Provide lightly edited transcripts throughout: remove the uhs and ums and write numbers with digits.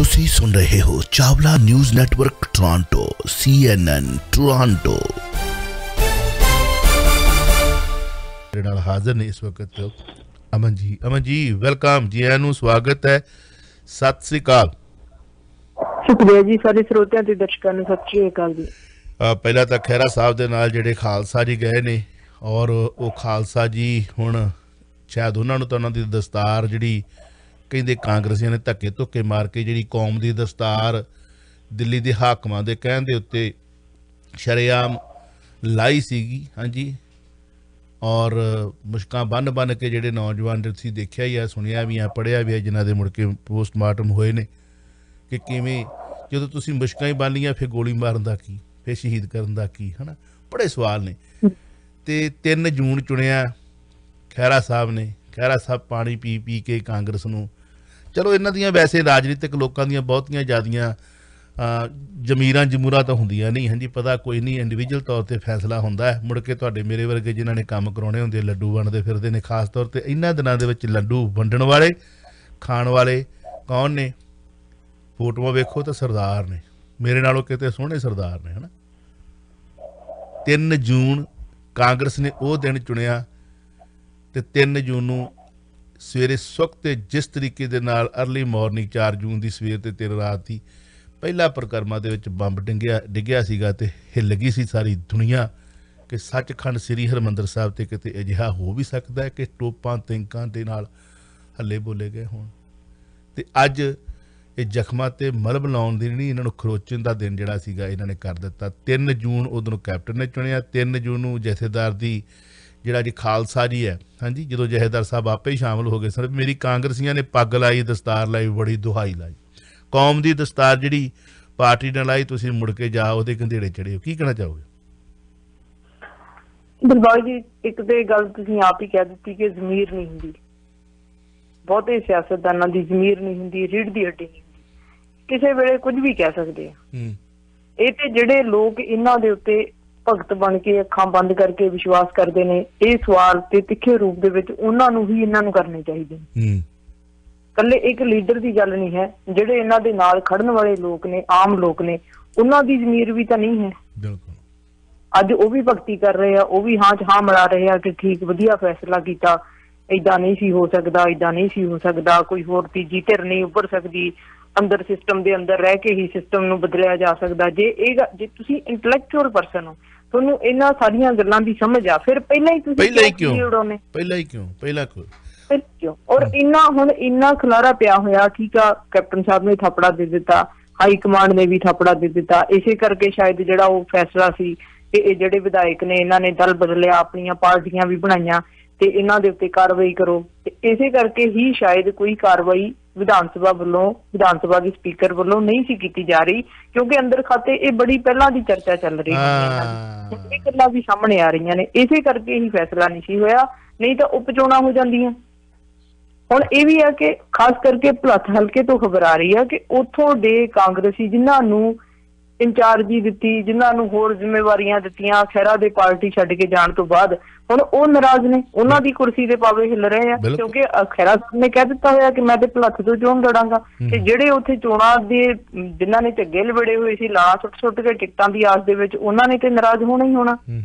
ਤੁਸੀਂ ਸੁਣ ਰਹੇ ਹੋ Chawla news network Toronto CNN Toronto ਦੇ ਨਾਲ ਹਾਜ਼ਰ ਨੇ ਇਸ ਵਕਤ ਅਮਨ ਜੀ ਵੈਲਕਮ ਜੀ ਆਇਆਂ ਨੂੰ ਸਵਾਗਤ ਹੈ ਸਤਿ ਸ੍ਰੀ ਅਕਾਲ शुक्रिया जी सारे ਸਰੋਤਿਆਂ ਤੇ ਦਰਸ਼ਕਾਂ ਨੂੰ ਸਤਿ ਸ਼੍ਰੀ ਅਕਾਲ ਜੀ ਪਹਿਲਾਂ ਤਾਂ ਖਹਿਰਾ ਸਾਹਿਬ ਦੇ ਨਾਲ ਜਿਹੜੇ ਖਾਲਸਾ ਜੀ ਗਏ ਨੇ ਔਰ ਉਹ ਖਾਲਸਾ ਜੀ ਹੁਣ ਸ਼ਾਇਦ ਉਹਨਾਂ ਨੂੰ ਤਾਂ ਉਹਨਾਂ ਦੀ ਦਸਤਾਰ ਜਿਹੜੀ ਕਹਿੰਦੇ ਕਾਂਗਰਸੀਆਂ ਨੇ ਧੱਕੇ ਧੁੱਕੇ ਮਾਰ ਕੇ ਜਿਹੜੀ ਕੌਮ ਦੀ ਦਸਤਾਰ ਦਿੱਲੀ ਦੇ ਹਾਕਮਾਂ ਦੇ ਕਹਿਣ ਦੇ ਉੱਤੇ ਸ਼ਰੇਆਮ ਲਾਈ ਸੀਗੀ ਹਾਂਜੀ ਔਰ ਮੁਸ਼ਕਾਂ ਬੰਨ ਕੇ ਜਿਹੜੇ ਨੌਜਵਾਨ ਤੁਸੀਂ ਦੇਖਿਆ ਹੀ ਆ ਸੁਣਿਆ ਵੀ ਆ ਪੜ੍ਹਿਆ ਵੀ ਆ ਜਿਨ੍ਹਾਂ ਦੇ ਮੁੜ ਕੇ ਪੋਸਟਮਾਰਟਮ ਹੋਏ ਨੇ ਕਿ ਕਿਵੇਂ ਜਦੋਂ ਤੁਸੀਂ ਮੁਸ਼ਕਾਂ ਹੀ ਬੰਨ ਲੀਆਂ ਫਿਰ ਗੋਲੀ ਮਾਰਨ ਦਾ ਕੀ ਫਿਰ ਸ਼ਹੀਦ ਕਰਨ ਦਾ ਕੀ ਹੈ ਨਾ ਬੜੇ ਸਵਾਲ ਨੇ ਅਤੇ 3 ਜੂਨ ਚੁਣਿਆ ਖਹਿਰਾ ਸਾਹਿਬ ਨੇ ਖਹਿਰਾ ਸਾਹਿਬ ਪਾਣੀ ਪੀ ਕੇ ਕਾਂਗਰਸ ਨੂੰ ਚਲੋ ਇਹਨਾਂ ਦੀਆਂ ਵੈਸੇ ਰਾਜਨੀਤਿਕ ਲੋਕਾਂ ਦੀਆਂ ਬਹੁਤੀਆਂ ਜ਼ਿਆਦੀਆਂ ਜਮੂਰਾਂ ਤਾਂ ਹੁੰਦੀਆਂ ਨਹੀਂ ਹਾਂਜੀ ਪਤਾ ਕੋਈ ਨਹੀਂ ਇੰਡੀਵਿਜੂਅਲ ਤੌਰ 'ਤੇ ਫੈਸਲਾ ਹੁੰਦਾ ਹੈ ਮੁੜ ਕੇ ਤੁਹਾਡੇ ਮੇਰੇ ਵਰਗੇ ਜਿਨ੍ਹਾਂ ਨੇ ਕੰਮ ਕਰਾਉਣੇ ਹੁੰਦੇ ਲੱਡੂ ਵੰਡਦੇ ਫਿਰਦੇ ਨੇ ਖਾਸ ਤੌਰ 'ਤੇ ਇਹਨਾਂ ਦਿਨਾਂ ਦੇ ਵਿੱਚ ਲੱਡੂ ਵੰਡਣ ਵਾਲੇ ਖਾਣ ਵਾਲੇ ਕੌਣ ਨੇ ਫੋਟੋਆਂ ਵੇਖੋ ਤਾਂ ਸਰਦਾਰ ਨੇ ਮੇਰੇ ਨਾਲੋਂ ਕਿਤੇ ਸੋਹਣੇ ਸਰਦਾਰ ਨੇ ਹੈ ਨਾ 3 ਜੂਨ ਕਾਂਗਰਸ ਨੇ ਉਹ ਦਿਨ ਚੁਣਿਆ ਅਤੇ 3 ਜੂਨ ਨੂੰ ਸਵੇਰੇ ਸੁੱਖ ਜਿਸ ਤਰੀਕੇ ਦੇ ਨਾਲ ਅਰਲੀ ਮਾਰਨਿੰਗ 4 ਜੂਨ ਦੀ ਸਵੇਰ ਅਤੇ 3 ਰਾਤ ਦੀ ਪਹਿਲਾ ਪ੍ਰਕਰਮਾ ਦੇ ਵਿੱਚ ਬੰਬ ਡਿੱਗਿਆ ਸੀਗਾ ਅਤੇ ਹਿੱਲ ਗਈ ਸੀ ਸਾਰੀ ਦੁਨੀਆ ਕਿ ਸੱਚਖੰਡ ਸ੍ਰੀ ਹਰਿਮੰਦਰ ਸਾਹਿਬ 'ਤੇ ਕਿਤੇ ਅਜਿਹਾ ਹੋ ਵੀ ਸਕਦਾ ਹੈ ਕਿ ਟੋਪਾਂ ਤਿੰਕਾਂ ਦੇ ਨਾਲ ਹੱਲੇ ਬੋਲੇ ਗਏ ਹੋਣ ਅਤੇ ਅੱਜ ਇਹ ਜ਼ਖਮਾਂ 'ਤੇ ਮਲਮ ਲਾਉਣ ਦੀ ਨਹੀਂ ਇਹਨਾਂ ਨੂੰ ਖਰੋਚਣ ਦਾ ਦਿਨ ਜਿਹੜਾ ਸੀਗਾ ਇਹਨਾਂ ਨੇ ਕਰ ਦਿੱਤਾ 3 ਜੂਨ ਉਦੋਂ ਕੈਪਟਨ ਨੇ ਚੁਣਿਆ 3 ਜੂਨ ਨੂੰ ਜਥੇਦਾਰ ਦੀ ਜਿਹੜਾ ਜੀ ਖਾਲਸਾ ਜੀ ਹੈ ਹਾਂਜੀ ਜਦੋਂ ਜਥੇਦਾਰ ਸਾਹਿਬ ਆਪੇ ਹੀ ਸ਼ਾਮਲ ਹੋ ਗਏ ਸਰ ਮੇਰੀ ਕਾਂਗਰਸੀਆਂ ਨੇ ਪੱਗ ਲਾਈ ਦਸਤਾਰ ਲਾਈ ਬੜੀ ਦੁਹਾਈ ਲਾਈ ਕੌਮ ਦੀ ਦਸਤਾਰ ਜਿਹੜੀ ਪਾਰਟੀ ਨੇ ਲਾਈ ਤੁਸੀਂ ਮੁੜ ਕੇ ਜਾ ਉਹਦੇ ਕੰਧੇੜੇ ਚੜ੍ਹੇ ਹੋ ਕੀ ਕਹਿਣਾ ਚਾਹੋਗੇ ਦਿਲਬਾਗ ਜੀ ਇੱਕ ਤੇ ਗੱਲ ਤੁਸੀਂ ਆਪ ਹੀ ਕਹਿ ਦਿੱਤੀ ਕਿ ਜ਼ਮੀਰ ਨਹੀਂ ਹੁੰਦੀ ਬਹੁਤੇ ਸਿਆਸਤਦਾਨਾਂ ਦੀ ਜ਼ਮੀਰ ਨਹੀਂ ਹੁੰਦੀ ਰੀੜ੍ਹ ਦੀ ਹੱਡੀ ਨਹੀਂ ਕਿਸੇ ਵੇਲੇ ਕੁਝ ਵੀ ਕਹਿ ਸਕਦੇ ਆ ਇਹ ਤੇ ਜਿਹੜੇ ਲੋਕ ਇਹਨਾਂ ਦੇ ਉੱਤੇ ਭਗਤ ਬਣ ਕੇ ਅੱਖਾਂ ਬੰਦ ਕਰਕੇ ਵਿਸ਼ਵਾਸ ਕਰਦੇ ਨੇ ਇਹ ਸਵਾਲ ਤੇ ਤਿੱਖੇ ਰੂਪ ਦੇ ਵਿੱਚ ਉਹਨਾਂ ਨੂੰ ਹੀ ਇਹਨਾਂ ਨੂੰ ਕਰਨੇ ਚਾਹੀਦੇ ਨੇ ਇਕੱਲੇ ਇੱਕ ਲੀਡਰ ਦੀ ਗੱਲ ਨਹੀਂ ਹੈ ਜਿਹੜੇ ਇਹਨਾਂ ਦੇ ਨਾਲ ਖੜਨ ਵਾਲੇ ਲੋਕ ਨੇ ਆਮ ਲੋਕ ਨੇ ਉਹਨਾਂ ਦੀ ਜ਼ਮੀਰ ਵੀ ਤਾਂ ਨਹੀਂ ਹੈ ਅੱਜ ਉਹ ਵੀ ਭਗਤੀ ਕਰ ਰਹੇ ਆ ਉਹ ਵੀ ਹਾਂ 'ਚ ਹਾਂ ਮਿਲਾ ਰਹੇ ਆ ਕਿ ਠੀਕ ਵਧੀਆ ਫੈਸਲਾ ਕੀਤਾ ਏਦਾਂ ਨਹੀਂ ਸੀ ਹੋ ਸਕਦਾ ਏਦਾਂ ਨਹੀਂ ਸੀ ਹੋ ਸਕਦਾ ਕੋਈ ਹੋਰ ਤੀਜੀ ਧਿਰ ਨਹੀਂ ਉੱਭਰ ਸਕਦੀ ਅੰਦਰ ਸਿਸਟਮ ਦੇ ਅੰਦਰ ਰਹਿ ਕੇ ਹੀ ਸਿਸਟਮ ਨੂੰ ਬਦਲਿਆ ਜਾ ਸਕਦਾ ਜੇ ਤੁਸੀਂ ਇੰਟੈਲੈਕਚੁਅਲ ਪਰਸਨ ਹੋ ਤੁਹਾਨੂੰ ਇਹਨਾਂ ਸਾਰੀਆਂ ਗੱਲਾਂ ਦੀ ਸਮਝ ਆ ਫਿਰ ਪਹਿਲਾਂ ਹੀ ਕਿਉਂ ਔਰ ਇੰਨਾ ਖਲਾਰਾ ਪਿਆ ਹੋਇਆ ਠੀਕ ਆ ਕੈਪਟਨ ਸਾਹਿਬ ਨੇ ਥਾਪੜਾ ਦੇ ਦਿੱਤਾ ਹਾਈ ਕਮਾਂਡ ਨੇ ਵੀ ਥਾਪੜਾ ਦੇ ਦਿੱਤਾ ਇਸੇ ਕਰਕੇ ਸ਼ਾਇਦ ਜਿਹੜਾ ਉਹ ਫੈਸਲਾ ਸੀ ਕਿ ਇਹ ਜਿਹੜੇ ਵਿਧਾਇਕ ਨੇ ਇਹਨਾਂ ਨੇ ਦਲ ਬਦਲਿਆ ਆਪਣੀਆਂ ਪਾਰਟੀਆਂ ਵੀ ਬਣਾਈਆਂ ਤੇ ਇਹਨਾਂ ਦੇ ਉੱਤੇ ਕਾਰਵਾਈ ਕਰੋ ਤੇ ਇਸੇ ਕਰਕੇ ਹੀ ਸ਼ਾਇਦ ਕੋਈ ਕਾਰਵਾਈ ਵਿਧਾਨ ਸਭਾ ਦੇ ਸਪੀਕਰ ਵੱਲੋਂ ਨਹੀਂ ਸੀ ਕੀਤੀ ਜਾ ਰਹੀ ਕਿਉਂਕਿ ਅੰਦਰ ਖਾਤੇ ਇਹ ਬੜੀ ਪਹਿਲਾਂ ਦੀ ਚਰਚਾ ਚੱਲ ਰਹੀ ਹੈ ਇਹ ਗੱਲਾਂ ਵੀ ਸਾਹਮਣੇ ਆ ਰਹੀਆਂ ਨੇ ਇਸੇ ਕਰਕੇ ਹੀ ਫੈਸਲਾ ਨਹੀਂ ਸੀ ਹੋਇਆ ਨਹੀਂ ਤਾਂ ਉਪ ਚੋਣਾਂ ਹੋ ਜਾਂਦੀਆਂ ਹੁਣ ਇਹ ਵੀ ਹੈ ਕਿ ਖਾਸ ਕਰਕੇ ਭਲੱਥ ਹਲਕੇ ਤੋਂ ਖਬਰ ਆ ਰਹੀ ਹੈ ਕਿ ਉੱਥੋਂ ਦੇ ਕਾਂਗਰਸੀ ਜਿਨ੍ਹਾਂ ਨੂੰ ਇੰਚਾਰਜੀ ਦਿੱਤੀ ਜਿਨ੍ਹਾਂ ਨੂੰ ਹੋਰ ਜ਼ਿੰਮੇਵਾਰੀਆਂ ਦਿੱਤੀਆਂ ਖਹਿਰਾ ਦੇ ਪਾਰਟੀ ਛੱਡ ਕੇ ਜਾਣ ਤੋਂ ਬਾਅਦ ਹੁਣ ਉਹ ਨਾਰਾਜ਼ ਨੇ ਉਹਨਾਂ ਦੀ ਕੁਰਸੀ ਦੇ ਪਾਵੇ ਹਿੱਲ ਰਹੇ ਆ ਕਿਉਂਕਿ ਖਹਿਰਾ ਸਾਹਿਬ ਨੇ ਕਹਿ ਦਿੱਤਾ ਹੋਇਆ ਕਿ ਮੈਂ ਤੇ ਭਲੱਥ ਤੋਂ ਚੋਣ ਲੜਾਂਗਾ ਤੇ ਜਿਹੜੇ ਉੱਥੇ ਚੋਣਾਂ ਦੇ ਜਿਨ੍ਹਾਂ ਨੇ ਝੱਗੇ ਲਵੇੜੇ ਹੋਏ ਸੀ ਲਾਣਾ ਸੁੱਟ ਕੇ ਟਿਕਟਾਂ ਦੀ ਆਸ ਦੇ ਵਿੱਚ ਉਹਨਾਂ ਨੇ ਤੇ ਨਾਰਾਜ਼ ਹੋਣਾ ਹੀ ਹੋਣਾ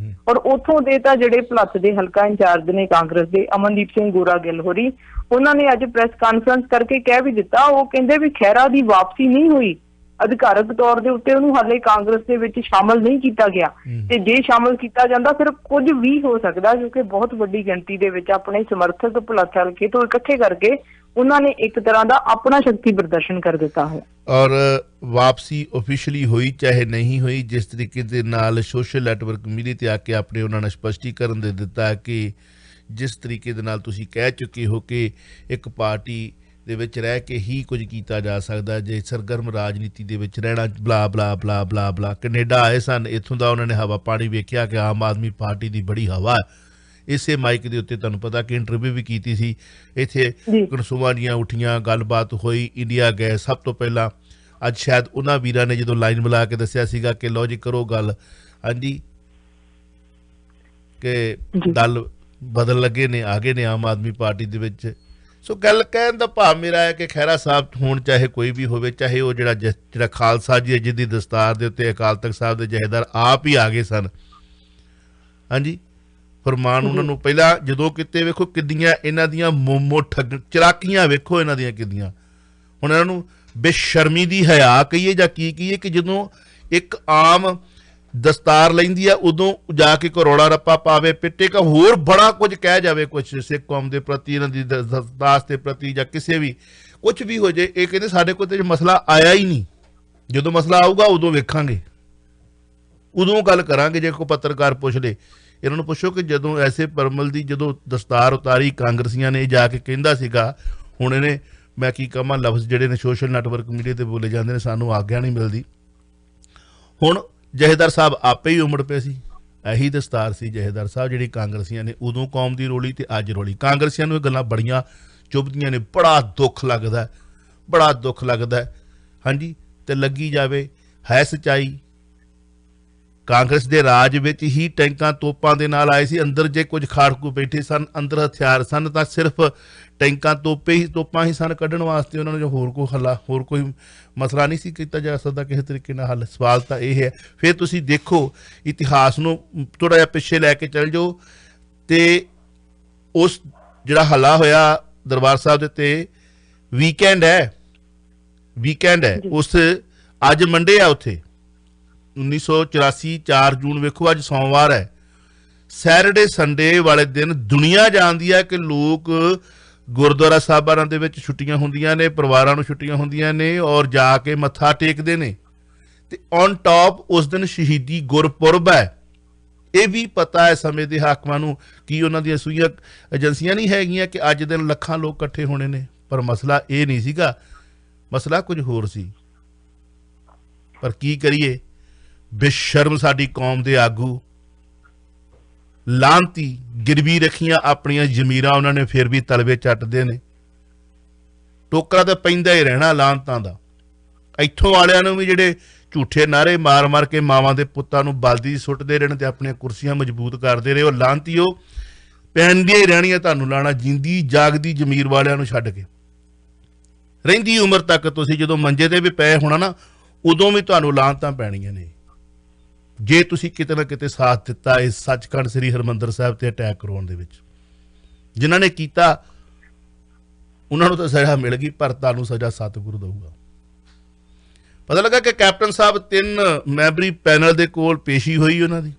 ਔਰ ਉੱਥੋਂ ਦੇ ਤਾਂ ਜਿਹੜੇ ਭਲੱਥ ਦੇ ਹਲਕਾ ਇੰਚਾਰਜ ਨੇ ਕਾਂਗਰਸ ਦੇ ਅਮਨਦੀਪ ਸਿੰਘ ਗੋਰਾ ਗਿੱਲ ਹੋਰੀ ਉਹਨਾਂ ਨੇ ਅੱਜ ਪ੍ਰੈਸ ਕਾਨਫਰੰਸ ਕਰਕੇ ਕਹਿ ਵੀ ਦਿੱਤਾ ਉਹ ਕਹਿੰਦੇ ਵੀ ਖਹਿਰਾ ਦੀ ਵਾਪਸੀ ਨਹੀਂ ਹੋਈ ਅਧਿਕਾਰਕ ਤੌਰ ਦੇ ਉੱਤੇ ਉਹਨੂੰ ਹਾਲੇ ਕਾਂਗਰਸ ਦੇ ਵਿੱਚ ਸ਼ਾਮਲ ਨਹੀਂ ਕੀਤਾ ਗਿਆ ਤੇ ਜੇ ਸ਼ਾਮਲ ਕੀਤਾ ਜਾਂਦਾ ਫਿਰ ਕੁਝ ਵੀ ਹੋ ਸਕਦਾ ਕਿਉਂਕਿ ਬਹੁਤ ਵੱਡੀ ਗਿਣਤੀ ਦੇ ਵਿੱਚ ਆਪਣੇ ਸਮਰਥਕ ਭਲੱਥ ਹਲਕੇ ਤੋਂ ਇਕੱਠੇ ਕਰਕੇ ਉਹਨਾਂ ਨੇ ਇੱਕ ਤਰ੍ਹਾਂ ਦਾ ਆਪਣਾ ਸ਼ਕਤੀ ਪ੍ਰਦਰਸ਼ਨ ਕਰ ਦਿੱਤਾ ਹੈ ਔਰ ਵਾਪਸੀ ਓਫੀਸ਼ੀਅਲੀ ਹੋਈ ਚਾਹੇ ਨਹੀਂ ਹੋਈ ਜਿਸ ਤਰੀਕੇ ਦੇ ਨਾਲ ਸੋਸ਼ਲ ਨੈਟਵਰਕ ਮੀਡੀਆ ਤੇ ਆ ਕੇ ਆਪਣੇ ਉਹਨਾਂ ਨੇ ਸਪਸ਼ਟੀਕਰਨ ਦੇ ਦਿੱਤਾ ਕਿ ਜਿਸ ਤਰੀਕੇ ਦੇ ਨਾਲ ਤੁਸੀਂ ਕਹਿ ਚੁੱਕੇ ਹੋ ਕਿ ਇੱਕ ਪਾਰਟੀ ਦੇ ਵਿੱਚ ਰਹਿ ਕੇ ਹੀ ਕੁਝ ਕੀਤਾ ਜਾ ਸਕਦਾ ਜੇ ਸਰਗਰਮ ਰਾਜਨੀਤੀ ਦੇ ਵਿੱਚ ਰਹਿਣਾ ਬਲਾ ਕੈਨੇਡਾ ਆਏ ਸਨ ਇੱਥੋਂ ਦਾ ਉਹਨਾਂ ਨੇ ਹਵਾ ਪਾਣੀ ਵੇਖਿਆ ਕਿ ਆਮ ਆਦਮੀ ਪਾਰਟੀ ਦੀ ਬੜੀ ਹਵਾ ਇਸੇ ਮਾਈਕ ਦੇ ਉੱਤੇ ਤੁਹਾਨੂੰ ਪਤਾ ਕਿ ਇੰਟਰਵਿਊ ਵੀ ਕੀਤੀ ਸੀ ਇੱਥੇ ਕਨਸੂਆਂ ਦੀਆਂ ਉੱਠੀਆਂ ਗੱਲਬਾਤ ਹੋਈ ਇੰਡੀਆ ਗਏ ਸਭ ਤੋਂ ਪਹਿਲਾਂ ਅੱਜ ਸ਼ਾਇਦ ਉਹਨਾਂ ਵੀਰਾਂ ਨੇ ਜਦੋਂ ਲਾਈਨ ਮਿਲਾ ਕੇ ਦੱਸਿਆ ਸੀਗਾ ਕਿ ਲਓ ਜੀ ਕਰੋ ਗੱਲ ਹਾਂਜੀ ਕਿ ਦਲ ਬਦਲ ਲੱਗੇ ਨੇ ਆ ਗਏ ਨੇ ਆਮ ਆਦਮੀ ਪਾਰਟੀ ਦੇ ਵਿੱਚ ਸੋ ਗੱਲ ਕਹਿਣ ਦਾ ਭਾਵ ਮੇਰਾ ਹੈ ਕਿ ਖਹਿਰਾ ਸਾਹਿਬ ਹੁਣ ਚਾਹੇ ਕੋਈ ਵੀ ਹੋਵੇ, ਚਾਹੇ ਉਹ ਜਿਹੜਾ ਖਾਲਸਾ ਜੀ ਜਿਹਦੀ ਦਸਤਾਰ ਦੇ ਉੱਤੇ ਅਕਾਲ ਤਖਤ ਸਾਹਿਬ ਦੇ ਜਥੇਦਾਰ ਆਪ ਹੀ ਆ ਗਏ ਸਨ, ਹਾਂਜੀ, ਫਰਮਾਨ ਉਹਨਾਂ ਨੂੰ ਪਹਿਲਾਂ ਜਦੋਂ ਕਿਤੇ ਵੇਖੋ ਕਿੱਦੀਆਂ ਇਹਨਾਂ ਦੀਆਂ ਮੋਮੋ ਠੱਗ ਚਲਾਕੀਆਂ ਵੇਖੋ ਇਹਨਾਂ ਦੀਆਂ ਕਿੱਦੀਆਂ। ਹੁਣ ਇਹਨਾਂ ਨੂੰ ਬੇਸ਼ਰਮੀ ਦੀ ਹਯਾ ਕਹੀਏ ਜਾਂ ਕੀ ਕਹੀਏ ਕਿ ਜਦੋਂ ਇੱਕ ਆਮ ਦਸਤਾਰ ਲੈਂਦੀ ਆ ਉਦੋਂ ਜਾ ਕੇ ਕੋਈ ਰੌਲਾ ਰੱਪਾ ਪਾਵੇ, ਪਿੱਟੇ ਕਾ ਹੋਰ ਬੜਾ ਕੁਝ ਕਹਿ ਜਾਵੇ ਕੁਛ ਸਿੱਖ ਕੌਮ ਦੇ ਪ੍ਰਤੀ, ਇਹਨਾਂ ਦੀ ਦਾਸ ਦੇ ਪ੍ਰਤੀ ਜਾਂ ਕਿਸੇ ਵੀ ਕੁਛ ਵੀ ਹੋ ਜੇ, ਇਹ ਕਹਿੰਦੇ ਸਾਡੇ ਕੋਲ ਤੇ ਮਸਲਾ ਆਇਆ ਹੀ ਨਹੀਂ, ਜਦੋਂ ਮਸਲਾ ਆਊਗਾ ਉਦੋਂ ਵੇਖਾਂਗੇ, ਉਦੋਂ ਗੱਲ ਕਰਾਂਗੇ। ਜੇ ਕੋਈ ਪੱਤਰਕਾਰ ਪੁੱਛ ਲੇ ਇਹਨਾਂ ਨੂੰ ਪੁੱਛੋ ਕਿ ਜਦੋਂ ਐਸੇ ਪਰਮਲ ਦੀ ਜਦੋਂ ਦਸਤਾਰ ਉਤਾਰੀ ਕਾਂਗਰਸੀਆਂ ਨੇ ਜਾ ਕੇ ਕਹਿੰਦਾ ਸੀਗਾ, ਹੁਣ ਇਹਨੇ ਮੈਂ ਕੀ ਕਹਾਂ ਲਫ਼ਜ਼ ਜਿਹੜੇ ਨੇ ਸੋਸ਼ਲ ਨੈਟਵਰਕ ਮੀਡੀਆ ਤੇ ਬੋਲੇ ਜਾਂਦੇ ਨੇ ਸਾਨੂੰ ਆਗਿਆ ਨਹੀਂ ਮਿਲਦੀ। ਹੁਣ ਜਥੇਦਾਰ ਸਾਹਿਬ ਆਪੇ ਹੀ ਉਮੜ ਪਏ ਸੀ, ਇਹੀ ਦਸਤਾਰ ਸੀ ਜਥੇਦਾਰ ਸਾਹਿਬ ਜਿਹੜੀ ਕਾਂਗਰਸੀਆਂ ਨੇ ਉਦੋਂ ਕੌਮ ਦੀ ਰੋਲੀ ਤੇ ਅੱਜ ਰੋਲੀ। ਕਾਂਗਰਸੀਆਂ ਨੂੰ ਇਹ ਗੱਲਾਂ ਬੜੀਆਂ ਚੁੱਭਦੀਆਂ ਨੇ, ਬੜਾ ਦੁੱਖ ਲੱਗਦਾ, ਬੜਾ ਦੁੱਖ ਲੱਗਦਾ, ਹਾਂਜੀ। ਤੇ ਲੱਗੀ ਜਾਵੇ ਹੈ ਸੱਚਾਈ, ਕਾਂਗਰਸ ਦੇ ਰਾਜ ਵਿੱਚ ਹੀ ਟੈਂਕਾਂ ਤੋਪਾਂ ਦੇ ਨਾਲ ਆਏ ਸੀ, ਅੰਦਰ ਜੇ ਕੁਝ ਖਾੜਕੂ ਬੈਠੇ ਸਨ, ਅੰਦਰ ਹਥਿਆਰ ਸਨ ਤਾਂ ਸਿਰਫ ਟੈਂਕਾਂ ਤੋਪਾਂ ਹੀ ਸਨ ਕੱਢਣ ਵਾਸਤੇ, ਉਹਨਾਂ ਨੂੰ ਹੋਰ ਕੋਈ ਮਸਲਾ ਨਹੀਂ ਸੀ ਕੀਤਾ ਜਾ ਸਕਦਾ ਕਿਸੇ ਤਰੀਕੇ ਨਾਲ ਹੱਲ। ਸਵਾਲ ਤਾਂ ਇਹ ਹੈ। ਫਿਰ ਤੁਸੀਂ ਦੇਖੋ ਇਤਿਹਾਸ ਨੂੰ ਥੋੜ੍ਹਾ ਜਿਹਾ ਪਿੱਛੇ ਲੈ ਕੇ ਚੱਲ ਜਾਓ ਤੇ ਉਸ ਜਿਹੜਾ ਹੱਲਾ ਹੋਇਆ ਦਰਬਾਰ ਸਾਹਿਬ ਦੇ ਉੱਤੇ ਵੀਕਐਂਡ ਹੈ ਉਸ ਅੱਜ ਮੰਡੇ ਆ ਉੱਥੇ 1984 4 ਜੂਨ ਵੇਖੋ ਅੱਜ ਸੋਮਵਾਰ ਹੈ, ਸੈਟਰਡੇ ਸੰਡੇ ਵਾਲੇ ਦਿਨ ਦੁਨੀਆ ਜਾਣਦੀ ਹੈ ਕਿ ਲੋਕ ਗੁਰਦੁਆਰਾ ਸਾਹਿਬਾਨਾਂ ਦੇ ਵਿੱਚ ਛੁੱਟੀਆਂ ਹੁੰਦੀਆਂ ਨੇ, ਪਰਿਵਾਰਾਂ ਨੂੰ ਛੁੱਟੀਆਂ ਹੁੰਦੀਆਂ ਨੇ ਔਰ ਜਾ ਕੇ ਮੱਥਾ ਟੇਕਦੇ ਨੇ। ਤੇ ਔਨ ਟੌਪ ਉਸ ਦਿਨ ਸ਼ਹੀਦੀ ਗੁਰਪੁਰਬ ਹੈ। ਇਹ ਵੀ ਪਤਾ ਹੈ ਸਮੇਂ ਦੇ ਹਾਕਮਾਂ ਨੂੰ ਕਿ ਉਹਨਾਂ ਦੀਆਂ ਸੂਈਆਂ ਏਜੰਸੀਆਂ ਨਹੀਂ ਹੈਗੀਆਂ ਕਿ ਅੱਜ ਦਿਨ ਲੱਖਾਂ ਲੋਕ ਇਕੱਠੇ ਹੋਣੇ ਨੇ, ਪਰ ਮਸਲਾ ਇਹ ਨਹੀਂ ਸੀਗਾ, ਮਸਲਾ ਕੁਝ ਹੋਰ ਸੀ। ਪਰ ਕੀ ਕਰੀਏ, ਬੇਸ਼ਰਮ ਸਾਡੀ ਕੌਮ ਦੇ ਆਗੂ ਲਾਂਤੀ ਗਿਰਵੀ ਰੱਖੀਆਂ ਆਪਣੀਆਂ ਜ਼ਮੀਰਾਂ ਉਹਨਾਂ ਨੇ, ਫਿਰ ਵੀ ਤਲਵੇ ਚੱਟਦੇ ਨੇ। ਟੋਕਰਾ ਤਾਂ ਪੈਂਦਾ ਹੀ ਰਹਿਣਾ ਲਾਂਤਾਂ ਦਾ। ਇੱਥੋਂ ਵਾਲਿਆਂ ਨੂੰ ਵੀ ਜਿਹੜੇ ਝੂਠੇ ਨਾਰੇ ਮਾਰ ਕੇ ਮਾਵਾਂ ਦੇ ਪੁੱਤਾਂ ਨੂੰ ਬਲਦੀ ਸੁੱਟਦੇ ਰਹਿਣ ਤੇ ਆਪਣੀਆਂ ਕੁਰਸੀਆਂ ਮਜ਼ਬੂਤ ਕਰਦੇ ਰਹੇ, ਉਹ ਲਾਂਤੀਓ ਪੈਂਦੀਆਂ ਹੀ ਰਹਿਣੀਆਂ ਤੁਹਾਨੂੰ ਲਾਣਾ, ਜਿੰਦੀ ਜਾਗਦੀ ਜ਼ਮੀਰ ਵਾਲਿਆਂ ਨੂੰ ਛੱਡ ਕੇ। ਰਹਿੰਦੀ ਉਮਰ ਤੱਕ ਤੁਸੀਂ ਜਦੋਂ ਮੰਜੇ ਤੇ ਵੀ ਪਏ ਹੋਣਾ ਨਾ, ਉਦੋਂ ਵੀ ਤੁਹਾਨੂੰ ਲਾਂਤਾਂ ਪੈਣੀਆਂ ਨੇ ਜੇ ਤੁਸੀਂ ਕਿਤੇ ਨਾ ਕਿਤੇ ਸਾਥ ਦਿੱਤਾ ਇਸ ਸੱਚਖੰਡ ਸ੍ਰੀ ਹਰਿਮੰਦਰ ਸਾਹਿਬ ਤੇ ਅਟੈਕ ਕਰਵਾਉਣ ਦੇ ਵਿੱਚ। ਜਿਨ੍ਹਾਂ ਨੇ ਕੀਤਾ ਉਹਨਾਂ ਨੂੰ ਤਾਂ ਸਜ਼ਾ ਮਿਲ ਗਈ, ਪਰ ਤੁਹਾਨੂੰ ਸਜ਼ਾ ਸਤਿਗੁਰੂ ਦਊਗਾ। ਪਤਾ ਲੱਗਾ ਕਿ ਕੈਪਟਨ ਸਾਹਿਬ 3 ਮੈਂਬਰੀ ਪੈਨਲ ਦੇ ਕੋਲ ਪੇਸ਼ੀ ਹੋਈ ਉਹਨਾਂ ਦੀ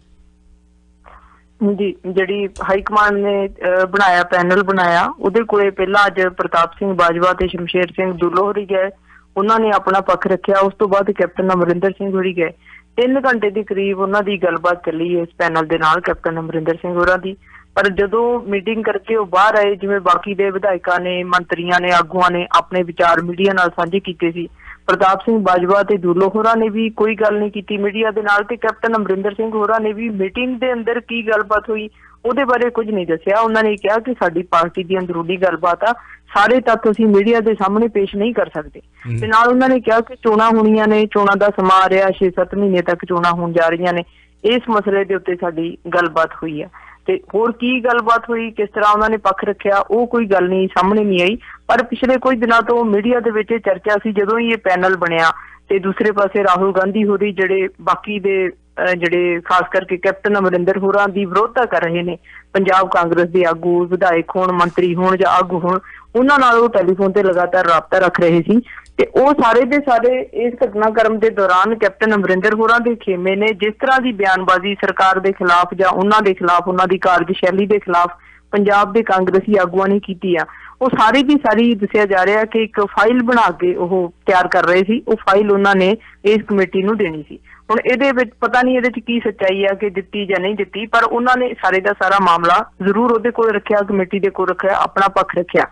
ਜੀ, ਜਿਹੜੀ ਹਾਈ ਕਮਾਂਡ ਨੇ ਬਣਾਇਆ ਪੈਨਲ ਬਣਾਇਆ, ਉਹਦੇ ਕੋਲੇ ਪਹਿਲਾਂ ਅੱਜ ਪ੍ਰਤਾਪ ਸਿੰਘ ਬਾਜਵਾ ਤੇ ਸ਼ਮਸ਼ੇਰ ਸਿੰਘ ਦੁੱਲੋ ਹੋਰੀ ਗਏ, ਉਹਨਾਂ ਨੇ ਆਪਣਾ ਪੱਖ ਰੱਖਿਆ। ਉਸ ਤੋਂ ਬਾਅਦ ਕੈਪਟਨ ਅਮਰਿੰਦਰ ਸਿੰਘ ਹੋਰੀ ਗਏ। 3 ਘੰਟੇ ਦੇ ਕਰੀਬ ਉਹਨਾਂ ਦੀ ਗੱਲਬਾਤ ਚੱਲੀ ਇਸ ਪੈਨਲ ਦੇ ਨਾਲ ਕੈਪਟਨ ਅਮਰਿੰਦਰ ਸਿੰਘ ਹੋਰਾਂ ਦੀ। ਪਰ ਜਦੋਂ ਮੀਟਿੰਗ ਕਰਕੇ ਉਹ ਬਾਹਰ ਆਏ, ਜਿਵੇਂ ਬਾਕੀ ਦੇ ਵਿਧਾਇਕਾਂ ਨੇ, ਮੰਤਰੀਆਂ ਨੇ, ਆਗੂਆਂ ਨੇ ਆਪਣੇ ਵਿਚਾਰ ਮੀਡੀਆ ਨਾਲ ਸਾਂਝੇ ਕੀਤੇ ਸੀ, ਪ੍ਰਤਾਪ ਸਿੰਘ ਬਾਜਵਾ ਤੇ ਦੁੱਲੋ ਹੋਰਾਂ ਨੇ ਵੀ ਕੋਈ ਗੱਲ ਨਹੀਂ ਕੀਤੀ ਮੀਡੀਆ ਦੇ ਨਾਲ, ਤੇ ਕੈਪਟਨ ਅਮਰਿੰਦਰ ਸਿੰਘ ਹੋਰਾਂ ਨੇ ਵੀ ਮੀਟਿੰਗ ਦੇ ਅੰਦਰ ਕੀ ਗੱਲਬਾਤ ਹੋਈ ਉਹਦੇ ਬਾਰੇ ਕੁਝ ਨਹੀਂ ਦੱਸਿਆ। ਉਹਨਾਂ ਨੇ ਕਿਹਾ ਕਿ ਸਾਡੀ ਪਾਰਟੀ ਦੀ ਅੰਦਰੂਨੀ ਗੱਲਬਾਤ ਆ, ਸਾਰੇ ਤੱਥ ਅਸੀਂ ਮੀਡੀਆ ਦੇ ਸਾਹਮਣੇ ਪੇਸ਼ ਨਹੀਂ ਕਰ ਸਕਦੇ। ਤੇ ਨਾਲ ਉਹਨਾਂ ਨੇ ਕਿਹਾ ਕਿ ਚੋਣਾਂ ਹੋਣੀਆਂ ਨੇ, ਚੋਣਾਂ ਦਾ ਸਮਾਂ ਆ ਰਿਹਾ, 6-7 ਮਹੀਨੇ ਤੱਕ ਚੋਣਾਂ ਹੋਣ ਜਾ ਰਹੀਆਂ ਨੇ, ਇਸ ਮਸਲੇ ਦੇ ਉੱਤੇ ਸਾਡੀ ਗੱਲਬਾਤ ਹੋਈ ਆ। ਤੇ ਹੋਰ ਕੀ ਗੱਲਬਾਤ ਹੋਈ, ਕਿਸ ਤਰ੍ਹਾਂ ਉਹਨਾਂ ਨੇ ਪੱਖ ਰੱਖਿਆ, ਉਹ ਕੋਈ ਗੱਲ ਨਹੀਂ ਸਾਹਮਣੇ ਨਹੀਂ ਆਈ। ਪਰ ਪਿਛਲੇ ਕੁਝ ਦਿਨਾਂ ਤੋਂ ਮੀਡੀਆ ਦੇ ਵਿੱਚ ਚਰਚਾ ਸੀ, ਜਦੋਂ ਹੀ ਇਹ ਪੈਨਲ ਬਣਿਆ ਤੇ ਦੂਸਰੇ ਪਾਸੇ ਰਾਹੁਲ ਗਾਂਧੀ ਹੋਰੀ ਜਿਹੜੇ ਬਾਕੀ ਦੇ ਜਿਹੜੇ ਖਾਸ ਕਰਕੇ ਕੈਪਟਨ ਅਮਰਿੰਦਰ ਹੋਰਾਂ ਦੀ ਵਿਰੋਧਤਾ ਕਰ ਰਹੇ ਨੇ, ਪੰਜਾਬ ਕਾਂਗਰਸ ਦੇ ਆਗੂ, ਵਿਧਾਇਕ ਹੋਣ, ਮੰਤਰੀ ਹੋਣ ਜਾਂ ਆਗੂ ਹੋਣ, ਉਹਨਾਂ ਨਾਲ ਉਹ ਟੈਲੀਫੋਨ ਤੇ ਲਗਾਤਾਰ ਰਾਬਤਾ ਰੱਖ ਰਹੇ ਸੀ। ਤੇ ਉਹ ਸਾਰੇ ਦੇ ਸਾਰੇ ਇਸ ਘਟਨਾਕ੍ਰਮ ਦੇ ਦੌਰਾਨ ਕੈਪਟਨ ਅਮਰਿੰਦਰ ਹੋਰਾਂ ਦੇ ਖੇਮੇ ਨੇ ਜਿਸ ਤਰ੍ਹਾਂ ਦੀ ਬਿਆਨਬਾਜ਼ੀ ਸਰਕਾਰ ਦੇ ਖਿਲਾਫ ਜਾਂ ਉਹਨਾਂ ਦੇ ਖਿਲਾਫ, ਉਹਨਾਂ ਦੀ ਕਾਰਜਸ਼ੈਲੀ ਦੇ ਖਿਲਾਫ ਪੰਜਾਬ ਦੇ ਕਾਂਗਰਸੀ ਆਗੂਆਂ ਨੇ ਕੀਤੀ ਆ, ਉਹ ਸਾਰੀ ਦੀ ਸਾਰੀ ਦੱਸਿਆ ਜਾ ਰਿਹਾ ਕਿ ਇੱਕ ਫਾਈਲ ਬਣਾ ਕੇ ਉਹ ਤਿਆਰ ਕਰ ਰਹੇ ਸੀ। ਉਹ ਫਾਈਲ ਉਹਨਾਂ ਨੇ ਇਸ ਕਮੇਟੀ ਨੂੰ ਦੇਣੀ ਸੀ। ਹੁਣ ਇਹਦੇ ਵਿੱਚ ਪਤਾ ਨਹੀਂ ਇਹਦੇ ਚ ਕੀ ਸੱਚਾਈ ਆ ਕਿ ਦਿੱਤੀ ਜਾਂ ਨਹੀਂ ਦਿੱਤੀ, ਪਰ ਉਹਨਾਂ ਨੇ ਸਾਰੇ ਦਾ ਸਾਰਾ ਮਾਮਲਾ ਜ਼ਰੂਰ ਉਹਦੇ ਕੋਲ ਰੱਖਿਆ, ਕਮੇਟੀ ਦੇ ਕੋਲ ਰੱਖਿਆ, ਆਪਣਾ ਪੱਖ ਰੱਖਿਆ।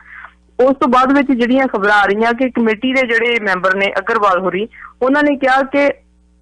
ਉਸ ਤੋਂ ਬਾਅਦ ਵਿੱਚ ਜਿਹੜੀਆਂ ਖਬਰਾਂ ਆ ਰਹੀਆਂ ਕਿ ਕਮੇਟੀ ਦੇ ਜਿਹੜੇ ਮੈਂਬਰ ਨੇ ਅਗਰਵਾਲ ਹੋਰੀ, ਉਹਨਾਂ ਨੇ ਕਿਹਾ ਕਿ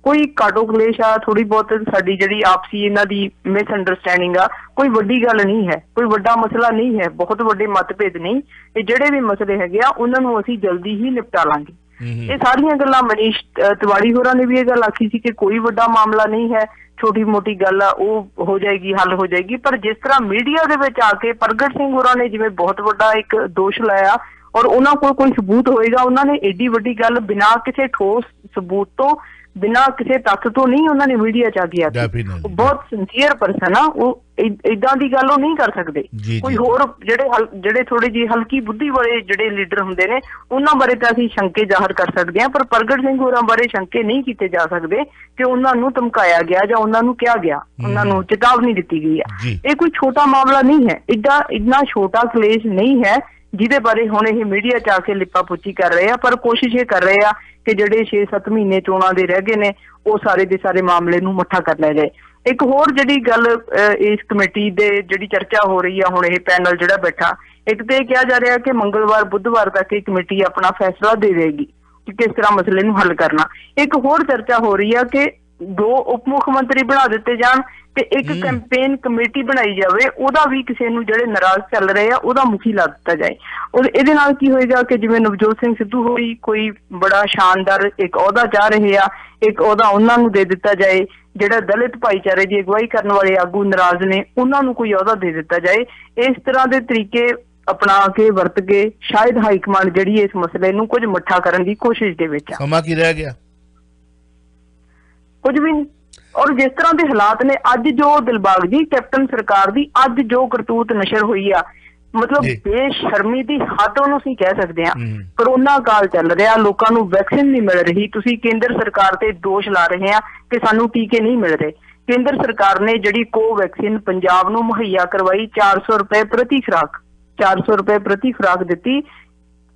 ਕੋਈ ਕਾਟੋ ਕਲੇਸ਼ ਆ, ਥੋੜੀ ਬਹੁਤ ਸਾਡੀ ਜਿਹੜੀ ਆਪਸੀ ਇਹਨਾਂ ਦੀ ਮਿਸ ਅੰਡਰਸਟੈਂਡਿੰਗ ਆ, ਕੋਈ ਵੱਡੀ ਗੱਲ ਨਹੀਂ ਹੈ, ਕੋਈ ਵੱਡਾ ਮਸਲਾ ਨਹੀਂ ਹੈ, ਬਹੁਤ ਵੱਡੇ ਮਤਭੇਦ ਨਹੀਂ, ਇਹ ਜਿਹੜੇ ਵੀ ਮਸਲੇ ਹੈਗੇ ਆ ਉਹਨਾਂ ਨੂੰ ਅਸੀਂ ਜਲਦੀ ਹੀ ਨਿਪਟਾ ਲਾਂਗੇ। ਇਹ ਸਾਰੀਆਂ ਗੱਲਾਂ ਮਨੀਸ਼ ਤਿਵਾੜੀ ਹੋਰਾਂ ਨੇ ਵੀ ਇਹ ਗੱਲ ਆਖੀ ਸੀ ਕਿ ਕੋਈ ਵੱਡਾ ਮਾਮਲਾ ਨਹੀਂ ਹੈ, ਛੋਟੀ ਮੋਟੀ ਗੱਲ ਆ, ਉਹ ਹੋ ਜਾਏਗੀ, ਹੱਲ ਹੋ ਜਾਏਗੀ। ਪਰ ਜਿਸ ਤਰ੍ਹਾਂ ਮੀਡੀਆ ਦੇ ਵਿੱਚ ਆ ਕੇ ਪ੍ਰਗਟ ਸਿੰਘ ਹੋਰਾਂ ਨੇ ਜਿਵੇਂ ਬਹੁਤ ਵੱਡਾ ਇੱਕ ਦੋਸ਼ ਲਾਇਆ ਔਰ ਉਹਨਾਂ ਕੋਲ ਕੋਈ ਸਬੂਤ ਹੋਏਗਾ, ਉਹਨਾਂ ਨੇ ਏਡੀ ਵੱਡੀ ਗੱਲ ਬਿਨਾਂ ਕਿਸੇ ਠੋਸ ਸਬੂਤ ਤੋਂ, ਬਿਨਾਂ ਕਿਸੇ ਤੱਥ ਤੋਂ ਨਹੀਂ ਉਹਨਾਂ ਨੇ ਮੀਡੀਆ ਚ ਆ ਕੇ ਆਖੀ। ਉਹ ਬਹੁਤ ਸਿੰਸੀਅਰ ਪਰਸਨ ਆ, ਉਹ ਏਦਾਂ ਦੀ ਗੱਲ ਉਹ ਨਹੀਂ ਕਰ ਸਕਦੇ। ਕੋਈ ਹੋਰ ਜਿਹੜੇ ਥੋੜੇ ਜਿਹੀ ਹਲਕੀ ਬੁੱਧੀ ਵਾਲੇ ਜਿਹੜੇ ਲੀਡਰ ਹੁੰਦੇ ਨੇ ਉਹਨਾਂ ਬਾਰੇ ਤਾਂ ਅਸੀਂ ਸ਼ੰਕੇ ਜ਼ਾਹਰ ਕਰ ਸਕਦੇ ਹਾਂ, ਪਰ ਪ੍ਰਗਟ ਸਿੰਘ ਹੋਰਾਂ ਬਾਰੇ ਸ਼ੰਕੇ ਨਹੀਂ ਕੀਤੇ ਜਾ ਸਕਦੇ ਕਿ ਉਹਨਾਂ ਨੂੰ ਧਮਕਾਇਆ ਗਿਆ ਜਾਂ ਉਹਨਾਂ ਨੂੰ ਕਿਹਾ ਗਿਆ, ਉਹਨਾਂ ਨੂੰ ਚੇਤਾਵਨੀ ਦਿੱਤੀ ਗਈ ਹੈ। ਇਹ ਕੋਈ ਛੋਟਾ ਮਾਮਲਾ ਨਹੀਂ ਹੈ, ਇੰਨਾ ਛੋਟਾ ਕਲੇਸ਼ ਨਹੀਂ ਹੈ ਜਿਹਦੇ ਬਾਰੇ ਹੁਣ ਇਹ ਮੀਡੀਆ ਚ ਆ ਕੇ ਲਿਪਾ ਪੁੱਚੀ ਕਰ ਰਹੇ ਆ। ਪਰ ਕੋਸ਼ਿਸ਼ ਇਹ ਕਰ ਰਹੇ ਆ ਕਿ ਜਿਹੜੇ 6-7 ਮਹੀਨੇ ਚੋਣਾਂ ਦੇ ਰਹਿ ਗਏ ਨੇ ਉਹ ਸਾਰੇ ਦੇ ਸਾਰੇ ਮਾਮਲੇ ਨੂੰ ਮੱਠਾ ਕਰ ਲਿਆ ਜਾਏ। ਇੱਕ ਹੋਰ ਜਿਹੜੀ ਗੱਲ ਇਸ ਕਮੇਟੀ ਦੇ ਜਿਹੜੀ ਚਰਚਾ ਹੋ ਰਹੀ ਆ, ਹੁਣ ਇਹ ਪੈਨਲ ਜਿਹੜਾ ਬੈਠਾ, ਇੱਕ ਤੇ ਇਹ ਕਿਹਾ ਜਾ ਰਿਹਾ ਕਿ ਮੰਗਲਵਾਰ ਬੁੱਧਵਾਰ ਤੱਕ ਇਹ ਕਮੇਟੀ ਆਪਣਾ ਫੈਸਲਾ ਦੇ ਦੇਵੇਗੀ ਕਿ ਕਿਸ ਤਰ੍ਹਾਂ ਮਸਲੇ ਨੂੰ ਹੱਲ ਕਰਨਾ। ਇੱਕ ਹੋਰ ਚਰਚਾ ਹੋ ਰਹੀ ਆ ਕਿ 2 ਉਪ ਮੁੱਖ ਮੰਤਰੀ ਬਣਾ ਦਿੱਤੇ ਜਾਣ ਤੇ ਇੱਕ ਕੈਂਪੇਨ ਕਮੇਟੀ ਬਣਾਈ ਜਾਵੇ, ਉਹਦਾ ਵੀ ਕਿਸੇ ਨੂੰ ਜਿਹੜੇ ਨਾਰਾਜ਼ ਚੱਲ ਰਹੇ ਆ ਉਹਦਾ ਮੁਖੀ ਲਾ ਦਿੱਤਾ ਜਾਏ। ਔਰ ਇਹਦੇ ਨਾਲ ਕੀ ਹੋਏਗਾ ਕਿ ਜਿਵੇਂ ਨਵਜੋਤ ਸਿੰਘ ਸਿੱਧੂ ਹੋਈ ਕੋਈ ਬੜਾ ਸ਼ਾਨਦਾਰ ਇੱਕ ਅਹੁਦਾ ਚਾਹ ਰਹੇ ਆ, ਇੱਕ ਅਹੁਦਾ ਉਹਨਾਂ ਨੂੰ ਦੇ ਦਿੱਤਾ ਜਾਏ। ਜਿਹੜਾ ਦਲਿਤ ਭਾਈਚਾਰੇ ਦੀ ਅਗਵਾਈ ਕਰਨ ਵਾਲੇ ਆਗੂ ਨਾਰਾਜ਼ ਨੇ ਉਹਨਾਂ ਨੂੰ ਕੋਈ ਅਹੁਦਾ ਦੇ ਦਿੱਤਾ ਜਾਏ। ਇਸ ਤਰ੍ਹਾਂ ਦੇ ਤਰੀਕੇ ਅਪਣਾ ਕੇ ਵਰਤ ਕੇ ਸ਼ਾਇਦ ਹਾਈ ਕਮਾਂਡ ਜਿਹੜੀ ਇਸ ਮਸਲੇ ਨੂੰ ਕੁਝ ਮੱਠਾ ਕਰਨ ਦੀ ਕੋਸ਼ਿਸ਼ ਦੇ ਵਿੱਚ ਆ। ਸਮਾਂ ਕੀ ਰਹਿ ਗਿਆ? ਕੁਝ ਵੀ ਨਹੀਂ। ਔਰ ਜਿਸ ਤਰ੍ਹਾਂ ਦੇ ਹਾਲਾਤ ਨੇ ਅੱਜ, ਜੋ ਦਿਲਬਾਗ ਜੀ ਕੈਪਟਨ ਸਰਕਾਰ ਦੀ ਅੱਜ ਜੋ ਕਰਤੂਤ ਨਸ਼ਰ ਹੋਈ ਆ, ਮਤਲਬ ਬੇਸ਼ਰਮੀ ਦੀ ਹੱਦ ਉਹਨੂੰ ਅਸੀਂ ਕਹਿ ਸਕਦੇ ਹਾਂ। ਕਰੋਨਾ ਕਾਲ ਚੱਲ ਰਿਹਾ, ਲੋਕਾਂ ਨੂੰ ਵੈਕਸੀਨ ਨਹੀਂ ਮਿਲ ਰਹੀ, ਤੁਸੀਂ ਕੇਂਦਰ ਸਰਕਾਰ ਤੇ ਦੋਸ਼ ਲਾ ਰਹੇ ਆ ਕਿ ਸਾਨੂੰ ਟੀਕੇ ਨਹੀਂ ਮਿਲ ਰਹੇ। ਕੇਂਦਰ ਸਰਕਾਰ ਨੇ ਜਿਹੜੀ ਕੋਵੈਕਸੀਨ ਪੰਜਾਬ ਨੂੰ ਮੁਹੱਈਆ ਕਰਵਾਈ 400 ਰੁਪਏ ਪ੍ਰਤੀ ਖੁਰਾਕ, 400 ਰੁਪਏ ਪ੍ਰਤੀ ਖੁਰਾਕ ਦਿੱਤੀ।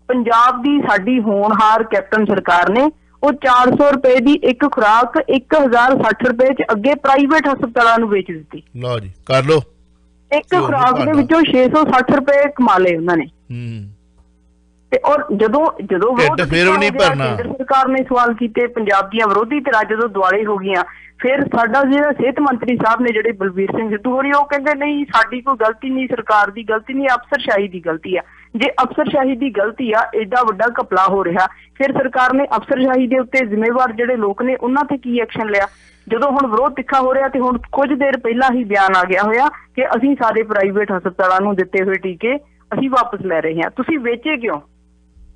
ਪੰਜਾਬ ਦੀ ਸਾਡੀ ਹੋਣਹਾਰ ਕੈਪਟਨ ਸਰਕਾਰ ਨੇ ਉਹ 400 ਰੁਪਏ ਦੀ ਇੱਕ ਖੁਰਾਕ 1060 ਰੁਪਏ ਚ ਅੱਗੇ ਪ੍ਰਾਈਵੇਟ ਹਸਪਤਾਲਾਂ ਨੂੰ ਵੇਚ ਦਿੱਤੀ। ਲਓ ਜੀ, ਕਰ ਲਓ। ਇੱਕ ਖੁਰਾਕ ਦੇ ਵਿੱਚੋਂ 660 ਰੁਪਏ ਕਮਾ ਲਏ ਉਹਨਾਂ ਨੇ। ਤੇ ਔਰ ਜਦੋਂ ਫਿਰ ਵੀ ਨਹੀਂ ਭਰਨਾ, ਕੇਂਦਰ ਸਰਕਾਰ ਨੇ ਸਵਾਲ ਕੀਤੇ, ਪੰਜਾਬ ਦੀਆਂ ਵਿਰੋਧੀ ਧਿਰਾਂ ਜਦੋਂ ਦੁਆਲੇ ਹੋ ਗਈਆਂ, ਫਿਰ ਸਾਡਾ ਜਿਹੜਾ ਸਿਹਤ ਮੰਤਰੀ ਸਾਹਿਬ ਨੇ ਜਿਹੜੇ ਬਲਬੀਰ ਸਿੰਘ ਸਿੱਧੂ ਹੋਰੀ, ਉਹ ਕਹਿੰਦੇ ਨਹੀਂ ਸਾਡੀ ਕੋਈ ਗਲਤੀ ਨਹੀਂ, ਸਰਕਾਰ ਦੀ ਗਲਤੀ ਨਹੀਂ, ਅਫਸਰਸ਼ਾਹੀ ਦੀ ਗਲਤੀ ਆ। ਜੇ ਅਫਸਰਸ਼ਾਹੀ ਦੀ ਗਲਤੀ ਆ, ਏਡਾ ਵੱਡਾ ਘਪਲਾ ਹੋ ਰਿਹਾ, ਫਿਰ ਸਰਕਾਰ ਨੇ ਅਫਸਰਸ਼ਾਹੀ ਦੇ ਉੱਤੇ ਜ਼ਿੰਮੇਵਾਰ ਜਿਹੜੇ ਲੋਕ ਨੇ ਉਹਨਾਂ ਤੇ ਕੀ ਐਕਸ਼ਨ ਲਿਆ? ਜਦੋਂ ਹੁਣ ਵਿਰੋਧ ਤਿੱਖਾ ਹੋ ਰਿਹਾ ਤੇ ਹੁਣ ਕੁਝ ਦੇਰ ਪਹਿਲਾਂ ਹੀ ਬਿਆਨ ਆ ਗਿਆ ਹੋਇਆ ਕਿ ਅਸੀਂ ਸਾਰੇ ਪ੍ਰਾਈਵੇਟ ਹਸਪਤਾਲਾਂ ਨੂੰ ਦਿੱਤੇ ਹੋਏ ਟੀਕੇ ਅਸੀਂ ਵਾਪਸ ਲੈ ਰਹੇ ਹਾਂ। ਤੁਸੀਂ ਵੇਚੇ ਕਿਉਂ?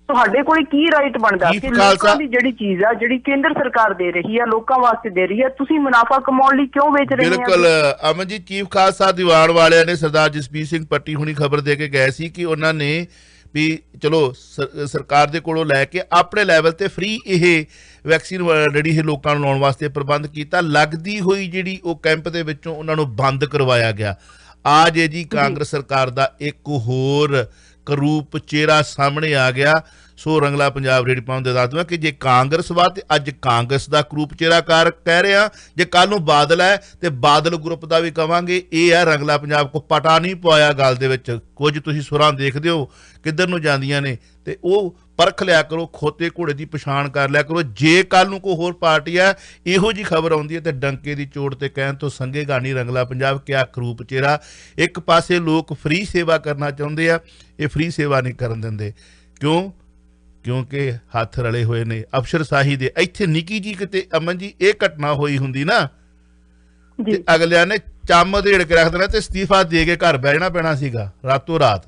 ਤੁਹਾਡੇ ਕੋਲ ਕੀ ਰਾਈਟ ਬਣਦਾ ਕਿ ਲੋਕਾਂ ਦੀ ਜਿਹੜੀ ਚੀਜ਼ ਆ, ਜਿਹੜੀ ਕੇਂਦਰ ਸਰਕਾਰ ਦੇ ਰਹੀ ਆ, ਲੋਕਾਂ ਵਾਸਤੇ ਦੇ ਰਹੀ ਆ, ਤੁਸੀਂ ਮੁਨਾਫਾ ਕਮਾਉਣ ਲਈ ਕਿਉਂ ਵੇਚ ਰਹੇ ਹੋ? ਬਿਲਕੁਲ ਅਮਨ ਜੀ, ਚੀਫ ਖਾਲਸਾ ਦੀਵਾਨ ਵਾਲਿਆਂ ਨੇ ਸਰਦਾਰ ਜਸਪੀਰ ਸਿੰਘ ਪੱਟੀ ਹੁਣੀ ਖਬਰ ਦੇ ਕੇ ਗਏ ਸੀ ਕਿ ਉਹਨਾਂ ਨੇ ਵੀ ਚਲੋ ਸਰਕਾਰ ਦੇ ਕੋਲੋਂ ਲੈ ਕੇ ਆਪਣੇ ਲੈਵਲ ਤੇ ਫ੍ਰੀ ਇਹ ਵੈਕਸੀਨ ਜਿਹੜੀ ਇਹ ਲੋਕਾਂ ਨੂੰ ਲਾਉਣ ਵਾਸਤੇ ਪ੍ਰਬੰਧ ਕੀਤਾ। ਲੱਗਦੀ ਹੋਈ ਜਿਹੜੀ ਉਹ ਕੈਂਪ ਦੇ ਵਿੱਚੋਂ ਉਹਨਾਂ ਨੂੰ ਬੰਦ ਕਰਵਾਇਆ ਗਿਆ। ਆ ਜੇ ਜੀ ਕਾਂਗਰਸ ਸਰਕਾਰ ਦਾ ਇੱਕ ਹੋਰ ਕਰੂਪ ਚਿਹਰਾ ਸਾਹਮਣੇ ਆ ਗਿਆ। ਸੋ ਰੰਗਲਾ ਪੰਜਾਬ ਰੇਡੀ ਪਾਉਣ ਦੇ ਦੱਸ ਦਵਾਂ ਕਿ ਜੇ ਕਾਂਗਰਸ ਵਾ ਤੇ ਅੱਜ ਕਾਂਗਰਸ ਦਾ ਕਰੂਪ ਚਿਹਰਾਕਾਰ ਕਹਿ ਰਿਹਾ, ਜੇ ਕੱਲ ਨੂੰ ਬਾਦਲ ਹੈ ਤੇ ਬਾਦਲ ਗਰੁੱਪ ਦਾ ਵੀ ਕਵਾਂਗੇ। ਇਹ ਹੈ ਰੰਗਲਾ ਪੰਜਾਬ, ਕੋ ਪਟਾ ਨਹੀਂ ਪਵਾਇਆ ਗੱਲ ਦੇ ਵਿੱਚ। ਕੁਝ ਤੁਸੀਂ ਸੁਰਾਂ ਦੇਖਦੇ ਹੋ ਕਿੱਧਰ ਨੂੰ ਜਾਂਦੀਆਂ ਨੇ, ਤੇ ਉਹ ਪਰਖ ਲਿਆ ਕਰੋ, ਖੋਤੇ ਘੋੜੇ ਦੀ ਪਛਾਣ ਕਰ ਲਿਆ ਕਰੋ। ਜੇ ਕੱਲ ਨੂੰ ਕੋਈ ਹੋਰ ਪਾਰਟੀ ਹੈ ਇਹੋ ਜੀ ਖਬਰ ਆਉਂਦੀ ਹੈ ਤੇ ਡੰਕੇ ਦੀ ਚੋਟ ਤੇ ਕਹਿਣ ਤੋਂ ਸੰਗੇਗਾ ਨਹੀਂ ਰੰਗਲਾ ਪੰਜਾਬ। ਕਿਆ ਕਰੂਪ ਚਿਹਰਾ। ਇੱਕ ਪਾਸੇ ਲੋਕ ਫ੍ਰੀ ਸੇਵਾ ਕਰਨਾ ਚਾਹੁੰਦੇ ਆ, ਇਹ ਫ੍ਰੀ ਸੇਵਾ ਨਹੀਂ ਕਰਨ ਦਿੰਦੇ। ਕਿਉਂ? ਕਿਉਂਕਿ ਹੱਥ ਰਲੇ ਹੋਏ ਨੇ ਅਫਸਰਸ਼ਾਹੀ ਦੇ। ਇੱਥੇ ਨਿੱਕੀ ਜੀ ਕਿਤੇ ਅਮਨ ਜੀ ਇਹ ਘਟਨਾ ਹੋਈ ਹੁੰਦੀ ਨਾ ਤੇ ਅਗਲਿਆਂ ਨੇ ਚੰਮ ਦੇੜ ਕੇ ਰੱਖ ਦੇਣਾ ਤੇ ਅਸਤੀਫਾ ਦੇ ਕੇ ਘਰ ਬਹਿ ਜਾਣਾ ਪੈਣਾ ਸੀਗਾ ਰਾਤੋਂ ਰਾਤ।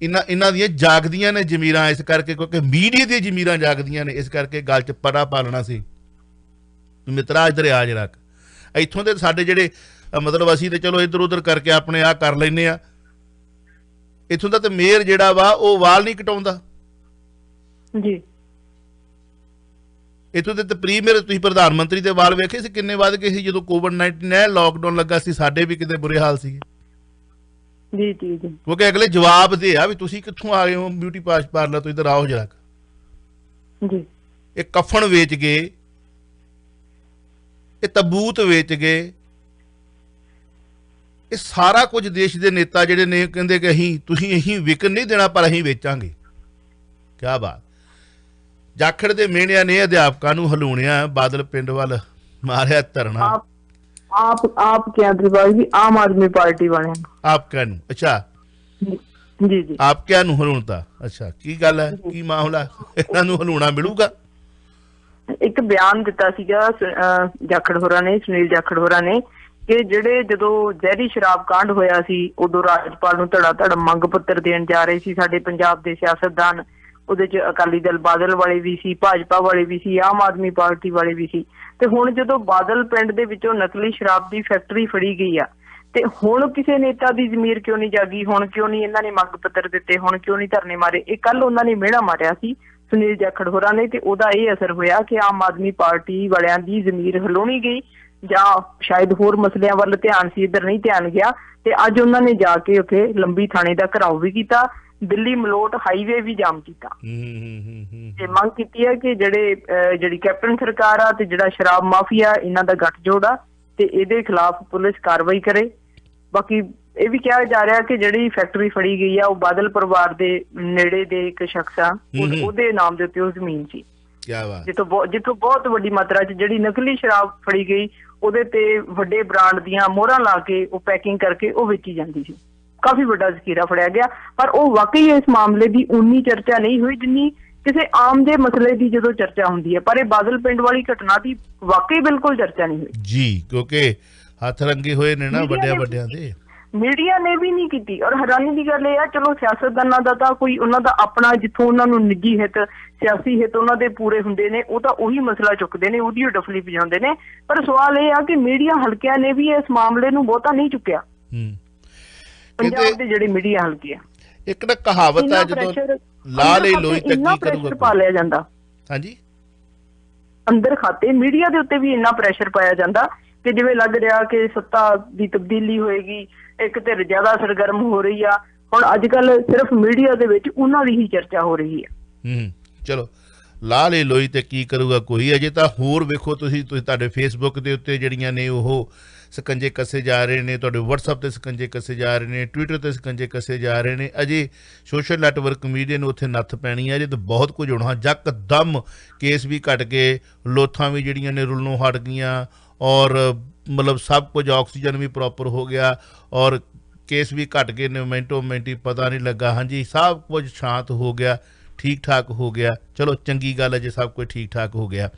ਇਹਨਾਂ ਦੀਆਂ ਜਾਗਦੀਆਂ ਨੇ ਜ਼ਮੀਰਾਂ ਇਸ ਕਰਕੇ, ਕਿਉਂਕਿ ਮੀਡੀਆ ਦੀਆਂ ਜ਼ਮੀਰਾਂ ਜਾਗਦੀਆਂ ਨੇ, ਇਸ ਕਰਕੇ ਗੱਲ 'ਚ ਪੜਾ ਪਾਲਣਾ ਸੀ। ਮਿੱਤਰਾ ਇੱਧਰ ਆ ਜਰਾ, ਇੱਥੋਂ ਦੇ ਸਾਡੇ ਜਿਹੜੇ ਮਤਲਬ ਅਸੀਂ ਤੇ ਚਲੋ ਇੱਧਰ ਉੱਧਰ ਕਰਕੇ ਆਪਣੇ ਆਹ ਕਰ ਲੈਂਦੇ ਆ। ਇੱਥੋਂ ਦਾ ਤੇ ਮੇਅਰ ਜਿਹੜਾ ਵਾ ਉਹ ਵਾਲ ਨਹੀਂ ਕਟਾਉਂਦਾ ਜੀ। ਇੱਥੋਂ ਦੇ ਤੇ ਪ੍ਰੀਮੀਅਰ, ਤੁਸੀਂ ਪ੍ਰਧਾਨ ਮੰਤਰੀ ਦੇ ਵਾਲ ਵੇਖੇ ਸੀ ਕਿੰਨੇ ਵੱਧ ਗਏ ਸੀ ਜਦੋਂ COVID-19 ਲਾਕਡਾਊਨ ਲੱਗਾ ਸੀ। ਸਾਡੇ ਵੀ ਕਿਤੇ ਬੁਰੇ ਹਾਲ ਸੀ ਜੀ ਜੀ ਜੀ। ਕਿਉਂਕਿ ਅਗਲੇ ਜਵਾਬ ਦੇ ਆ ਵੀ ਤੁਸੀਂ ਕਿੱਥੋਂ ਆ ਗਏ ਹੋ ਬਿਊਟੀ ਪਾਰਲਰ ਤੋਂ, ਇੱਧਰ ਆਓ ਜਰਾ ਜੀ। ਇਹ ਕਫਨ ਵੇਚ ਗਏ, ਇਹ ਤਬੂਤ ਵੇਚ ਗਏ, ਇਹ ਸਾਰਾ ਕੁਝ ਦੇਸ਼ ਦੇ ਨੇਤਾ ਜਿਹੜੇ ਨੇ ਕਹਿੰਦੇ ਕਿ ਅਸੀਂ ਵਿਕਣ ਨਹੀਂ ਦੇਣਾ ਪਰ ਅਸੀਂ ਵੇਚਾਂਗੇ। ਕਿਆ ਬਾਤ। ਜਾਖੜ ਦੇ ਮਿਹਣਿਆਂ ਨੇ ਅਧਿਆਪਕਾਂ ਨੂੰ ਹਲੂਣਿਆ, ਬਾਦਲ ਪਿੰਡ ਵੱਲ ਮਾਰਿਆ ਧਰਨਾ। ਆਪ ਕਿਹਾ ਦਿਲਬਾਗ ਜੀ, ਆਮ ਆਦਮੀ ਪਾਰਟੀ ਵਾਲਿਆਂ ਨੂੰ। ਆਪ ਕਹਿ ਨੂੰ ਅੱਛਾ। ਜੀ ਜੀ ਆਪ ਕਿਆ ਨੂੰ ਹਲੂਣਤਾ? ਅੱਛਾ, ਕੀ ਗੱਲ ਹੈ, ਕੀ ਮਾਮਲਾ, ਇਹਨਾਂ ਨੂੰ ਹਲੂਣਾ ਮਿਲੂਗਾ? ਇੱਕ ਬਿਆਨ ਦਿੱਤਾ ਸੀਗਾ ਜਾਖੜ ਹੋਰਾਂ ਨੇ, ਸੁਨੀਲ ਜਾਖੜ ਹੋਰਾਂ ਨੇ, ਕਿ ਜਿਹੜੇ ਜਦੋਂ ਜ਼ਹਿਰੀ ਸ਼ਰਾਬ ਕਾਂਡ ਹੋਇਆ ਸੀ ਉਦੋਂ ਰਾਜਪਾਲ ਨੂੰ ਧੜਾ ਧੜ ਮੰਗ ਪੱਤਰ ਦੇਣ ਜਾ ਰਹੇ ਸੀ ਸਾਡੇ ਪੰਜਾਬ ਦੇ ਸਿਆਸਤਦਾਨ। ਉਹਦੇ ਚ ਅਕਾਲੀ ਦਲ ਬਾਦਲ ਵਾਲੇ ਵੀ ਸੀ, ਭਾਜਪਾ ਵਾਲੇ ਵੀ ਸੀ, ਆਮ ਆਦਮੀ ਪਾਰਟੀ ਵਾਲੇ ਵੀ ਸੀ। ਤੇ ਹੁਣ ਜਦੋਂ ਬਾਦਲ ਪਿੰਡ ਦੇ ਵਿੱਚੋਂ ਨਕਲੀ ਸ਼ਰਾਬ ਦੀ ਫੈਕਟਰੀ ਫੜੀ ਗਈ ਆ, ਤੇ ਹੁਣ ਕਿਸੇ ਨੇਤਾ ਦੀ ਜ਼ਮੀਰ ਕਿਉਂ ਨਹੀਂ ਜਾਗੀ? ਹੁਣ ਕਿਉਂ ਨਹੀਂ ਇਹਨਾਂ ਨੇ ਮੰਗ ਪੱਤਰ ਦਿੱਤੇ? ਹੁਣ ਕਿਉਂ ਨਹੀਂ ਧਰਨੇ ਮਾਰੇ? ਇਹ ਕੱਲ ਉਹਨਾਂ ਨੇ ਮਿਹਣਾ ਮਾਰਿਆ ਸੀ ਸੁਨੀਲ ਜਾਖੜ ਹੋਰਾਂ ਨੇ, ਤੇ ਉਹਦਾ ਇਹ ਅਸਰ ਹੋਇਆ ਕਿ ਆਮ ਆਦਮੀ ਪਾਰਟੀ ਵਾਲਿਆਂ ਦੀ ਜ਼ਮੀਰ ਹਿਲਾਉਣੀ ਗਈ, ਜਾਂ ਸ਼ਾਇਦ ਹੋਰ ਮਸਲਿਆਂ ਵੱਲ ਧਿਆਨ ਸੀ, ਇੱਧਰ ਨਹੀਂ ਧਿਆਨ ਗਿਆ। ਤੇ ਅੱਜ ਉਹਨਾਂ ਨੇ ਜਾ ਕੇ ਉੱਥੇ ਲੰਬੀ ਥਾਣੇ ਦਾ ਘਿਰਾਓ ਵੀ ਕੀਤਾ, ਦਿੱਲੀ ਮਲੋਟ ਹਾਈਵੇ ਵੀ ਜਾਮ ਕੀਤਾ, ਤੇ ਮੰਗ ਕੀਤੀ ਹੈ ਕਿ ਜਿਹੜੀ ਕੈਪਟਨ ਸਰਕਾਰ ਆ ਤੇ ਜਿਹੜਾ ਸ਼ਰਾਬ ਮਾਫੀਆ, ਇਹਨਾਂ ਦਾ ਗੱਠਜੋੜ ਆ, ਤੇ ਇਹਦੇ ਖਿਲਾਫ ਪੁਲਿਸ ਕਾਰਵਾਈ ਕਰੇ। ਬਾਕੀ ਇਹ ਵੀ ਕਿਹਾ ਜਾ ਰਿਹਾ ਕਿ ਜਿਹੜੀ ਫੈਕਟਰੀ ਫੜੀ ਗਈ ਆ ਉਹ ਬਾਦਲ ਪਰਿਵਾਰ ਦੇ ਨੇੜੇ ਦੇ ਇੱਕ ਸ਼ਖਸ ਆ, ਉਹਦੇ ਨਾਮ ਦੇ ਉੱਤੇ ਉਹ ਜ਼ਮੀਨ ਸੀ, ਜਿੱਥੋਂ ਬਹੁਤ ਵੱਡੀ ਮਾਤਰਾ 'ਚ ਜਿਹੜੀ ਨਕਲੀ ਸ਼ਰਾਬ ਫੜੀ ਗਈ ਉਹਦੇ ਤੇ ਵੱਡੇ ਬ੍ਰਾਂਡ ਦੀਆਂ ਮੋਹਰਾਂ ਲਾ ਕੇ ਉਹ ਪੈਕਿੰਗ ਕਰਕੇ ਉਹ ਵੇਚੀ ਜਾਂਦੀ ਸੀ। ਕਾਫੀ ਵੱਡਾ ਜ਼ਖੀਰਾ ਫੜਿਆ ਗਿਆ, ਪਰ ਉਹ ਵਾਕਈ ਇਸ ਮਾਮਲੇ ਦੀ ਉਨੀ ਚਰਚਾ ਨਹੀਂ ਹੋਈ ਜਿੰਨੀ ਕਿਸੇ ਆਮ ਦੇ ਮਸਲੇ ਦੀ ਜਦੋਂ ਚਰਚਾ ਹੁੰਦੀ ਹੈ। ਪਰ ਇਹ ਬਾਦਲ ਪਿੰਡ ਵਾਲੀ ਘਟਨਾ ਦੀ ਵਾਕਈ ਬਿਲਕੁਲ ਚਰਚਾ ਨਹੀਂ ਹੋਈ ਜੀ, ਕਿਉਂਕਿ ਹੱਥ ਰੰਗੇ ਹੋਏ ਨੇ ਨਾ ਵੱਡਿਆਂ ਦੇ, ਮੀਡੀਆ ਨੇ ਵੀ ਨਹੀਂ ਕੀਤੀ। ਔਰ ਹੈਰਾਨੀ ਦੀ ਗੱਲ ਇਹ ਆ, ਚਲੋ ਸਿਆਸਤਦਾਨਾਂ ਦਾ ਤਾਂ ਕੋਈ ਉਹਨਾਂ ਦਾ ਆਪਣਾ, ਜਿੱਥੋਂ ਉਹਨਾਂ ਨੂੰ ਨਿੱਜੀ ਹਿੱਤ, ਸਿਆਸੀ ਹਿੱਤ ਉਹਨਾਂ ਦੇ ਪੂਰੇ ਹੁੰਦੇ ਨੇ, ਉਹ ਤਾਂ ਉਹੀ ਮਸਲਾ ਚੁੱਕਦੇ ਨੇ, ਉਹਦੀ ਡਫਲੀ ਵਜਾਉਂਦੇ ਨੇ। ਪਰ ਸਵਾਲ ਇਹ ਆ ਕਿ ਮੀਡੀਆ ਹਲਕਿਆਂ ਨੇ ਵੀ ਇਸ ਮਾਮਲੇ ਨੂੰ ਬਹੁਤਾ ਨਹੀਂ ਚੁੱਕਿਆ। ਪੰਜਾਬ ਦੇ ਜਿਹੜੇ ਮੀਡੀਆ ਹਲਕੇ ਆ, ਇੱਕ ਨਾ ਕਹਾਵਤ ਹੈ, ਜਦੋਂ ਲਾ ਲਈ ਲੋਈ ਤੱਕ ਕੀ ਕਰੂਗਾ, ਪਾ ਲਿਆ ਜਾਂਦਾ। ਹਾਂਜੀ, ਅੰਦਰ ਖਾਤੇ ਮੀਡੀਆ ਦੇ ਉੱਤੇ ਵੀ ਇੰਨਾ ਪ੍ਰੈਸ਼ਰ ਪਾਇਆ ਜਾਂਦਾ ਕਿ ਜਿਵੇਂ ਲੱਗ ਰਿਹਾ ਕਿ ਸੱਤਾ ਦੀ ਤਬਦੀਲੀ ਹੋਏਗੀ, ਇੱਕ ਧਿਰ ਜ਼ਿਆਦਾ ਸਰਗਰਮ ਹੋ ਰਹੀ ਆ। ਹੁਣ ਅੱਜ ਕੱਲ ਸਿਰਫ ਮੀਡੀਆ ਦੇ ਵਿੱਚ ਉਹਨਾਂ ਦੀ ਹੀ ਚਰਚਾ ਹੋ ਰਹੀ ਹੈ। ਚਲੋ, ਲਾ ਲਈ ਲੋਈ ਤੇ ਕੀ ਕਰੂਗਾ ਕੋਈ। ਅਜੇ ਤਾਂ ਹੋਰ ਵੇਖੋ, ਤੁਸੀਂ ਤੁਹਾਡੇ ਫੇਸਬੁੱਕ ਦੇ ਉੱਤੇ ਜਿਹੜੀਆਂ ਨੇ ਉਹ ਸਕੰਜੇ ਕੱਸੇ ਜਾ ਰਹੇ ਨੇ, ਤੁਹਾਡੇ WhatsApp ਤੇ ਸਕੰਜੇ ਕੱਸੇ ਜਾ ਰਹੇ ਨੇ, ਟਵਿੱਟਰ ਤੇ ਸਕੰਜੇ ਕੱਸੇ ਜਾ ਰਹੇ ਨੇ। ਅਜੇ ਸੋਸ਼ਲ ਨੈਟਵਰਕ ਮੀਡੀਆ ਨੂੰ ਉੱਥੇ ਨੱਥ ਪੈਣੀ ਹੈ। ਅਜੇ ਤਾਂ ਬਹੁਤ ਕੁਝ ਹੋਣਾ। ਯਕਦਮ ਕੇਸ ਵੀ ਘਟ ਗਏ, ਲੋਥਾਂ ਵੀ ਜਿਹੜੀਆਂ ਨੇ ਰੁਲਣੋਂ ਹਟ ਗਈਆਂ, ਔਰ ਮਤਲਬ ਸਭ ਕੁਝ, ਆਕਸੀਜਨ ਵੀ ਪ੍ਰੋਪਰ ਹੋ ਗਿਆ, ਔਰ ਕੇਸ ਵੀ ਘਟ ਗਏ ਨੇ, ਮਿੰਟੋ ਮਿੰਟੀ ਪਤਾ ਨਹੀਂ ਲੱਗਾ। ਹਾਂਜੀ, ਸਭ ਕੁਝ ਸ਼ਾਂਤ ਹੋ ਗਿਆ, ਠੀਕ ਠਾਕ ਹੋ ਗਿਆ। ਚਲੋ, ਚੰਗੀ ਗੱਲ ਹੈ ਜੇ ਸਭ ਕੁਝ ਠੀਕ ਠਾਕ ਹੋ ਗਿਆ।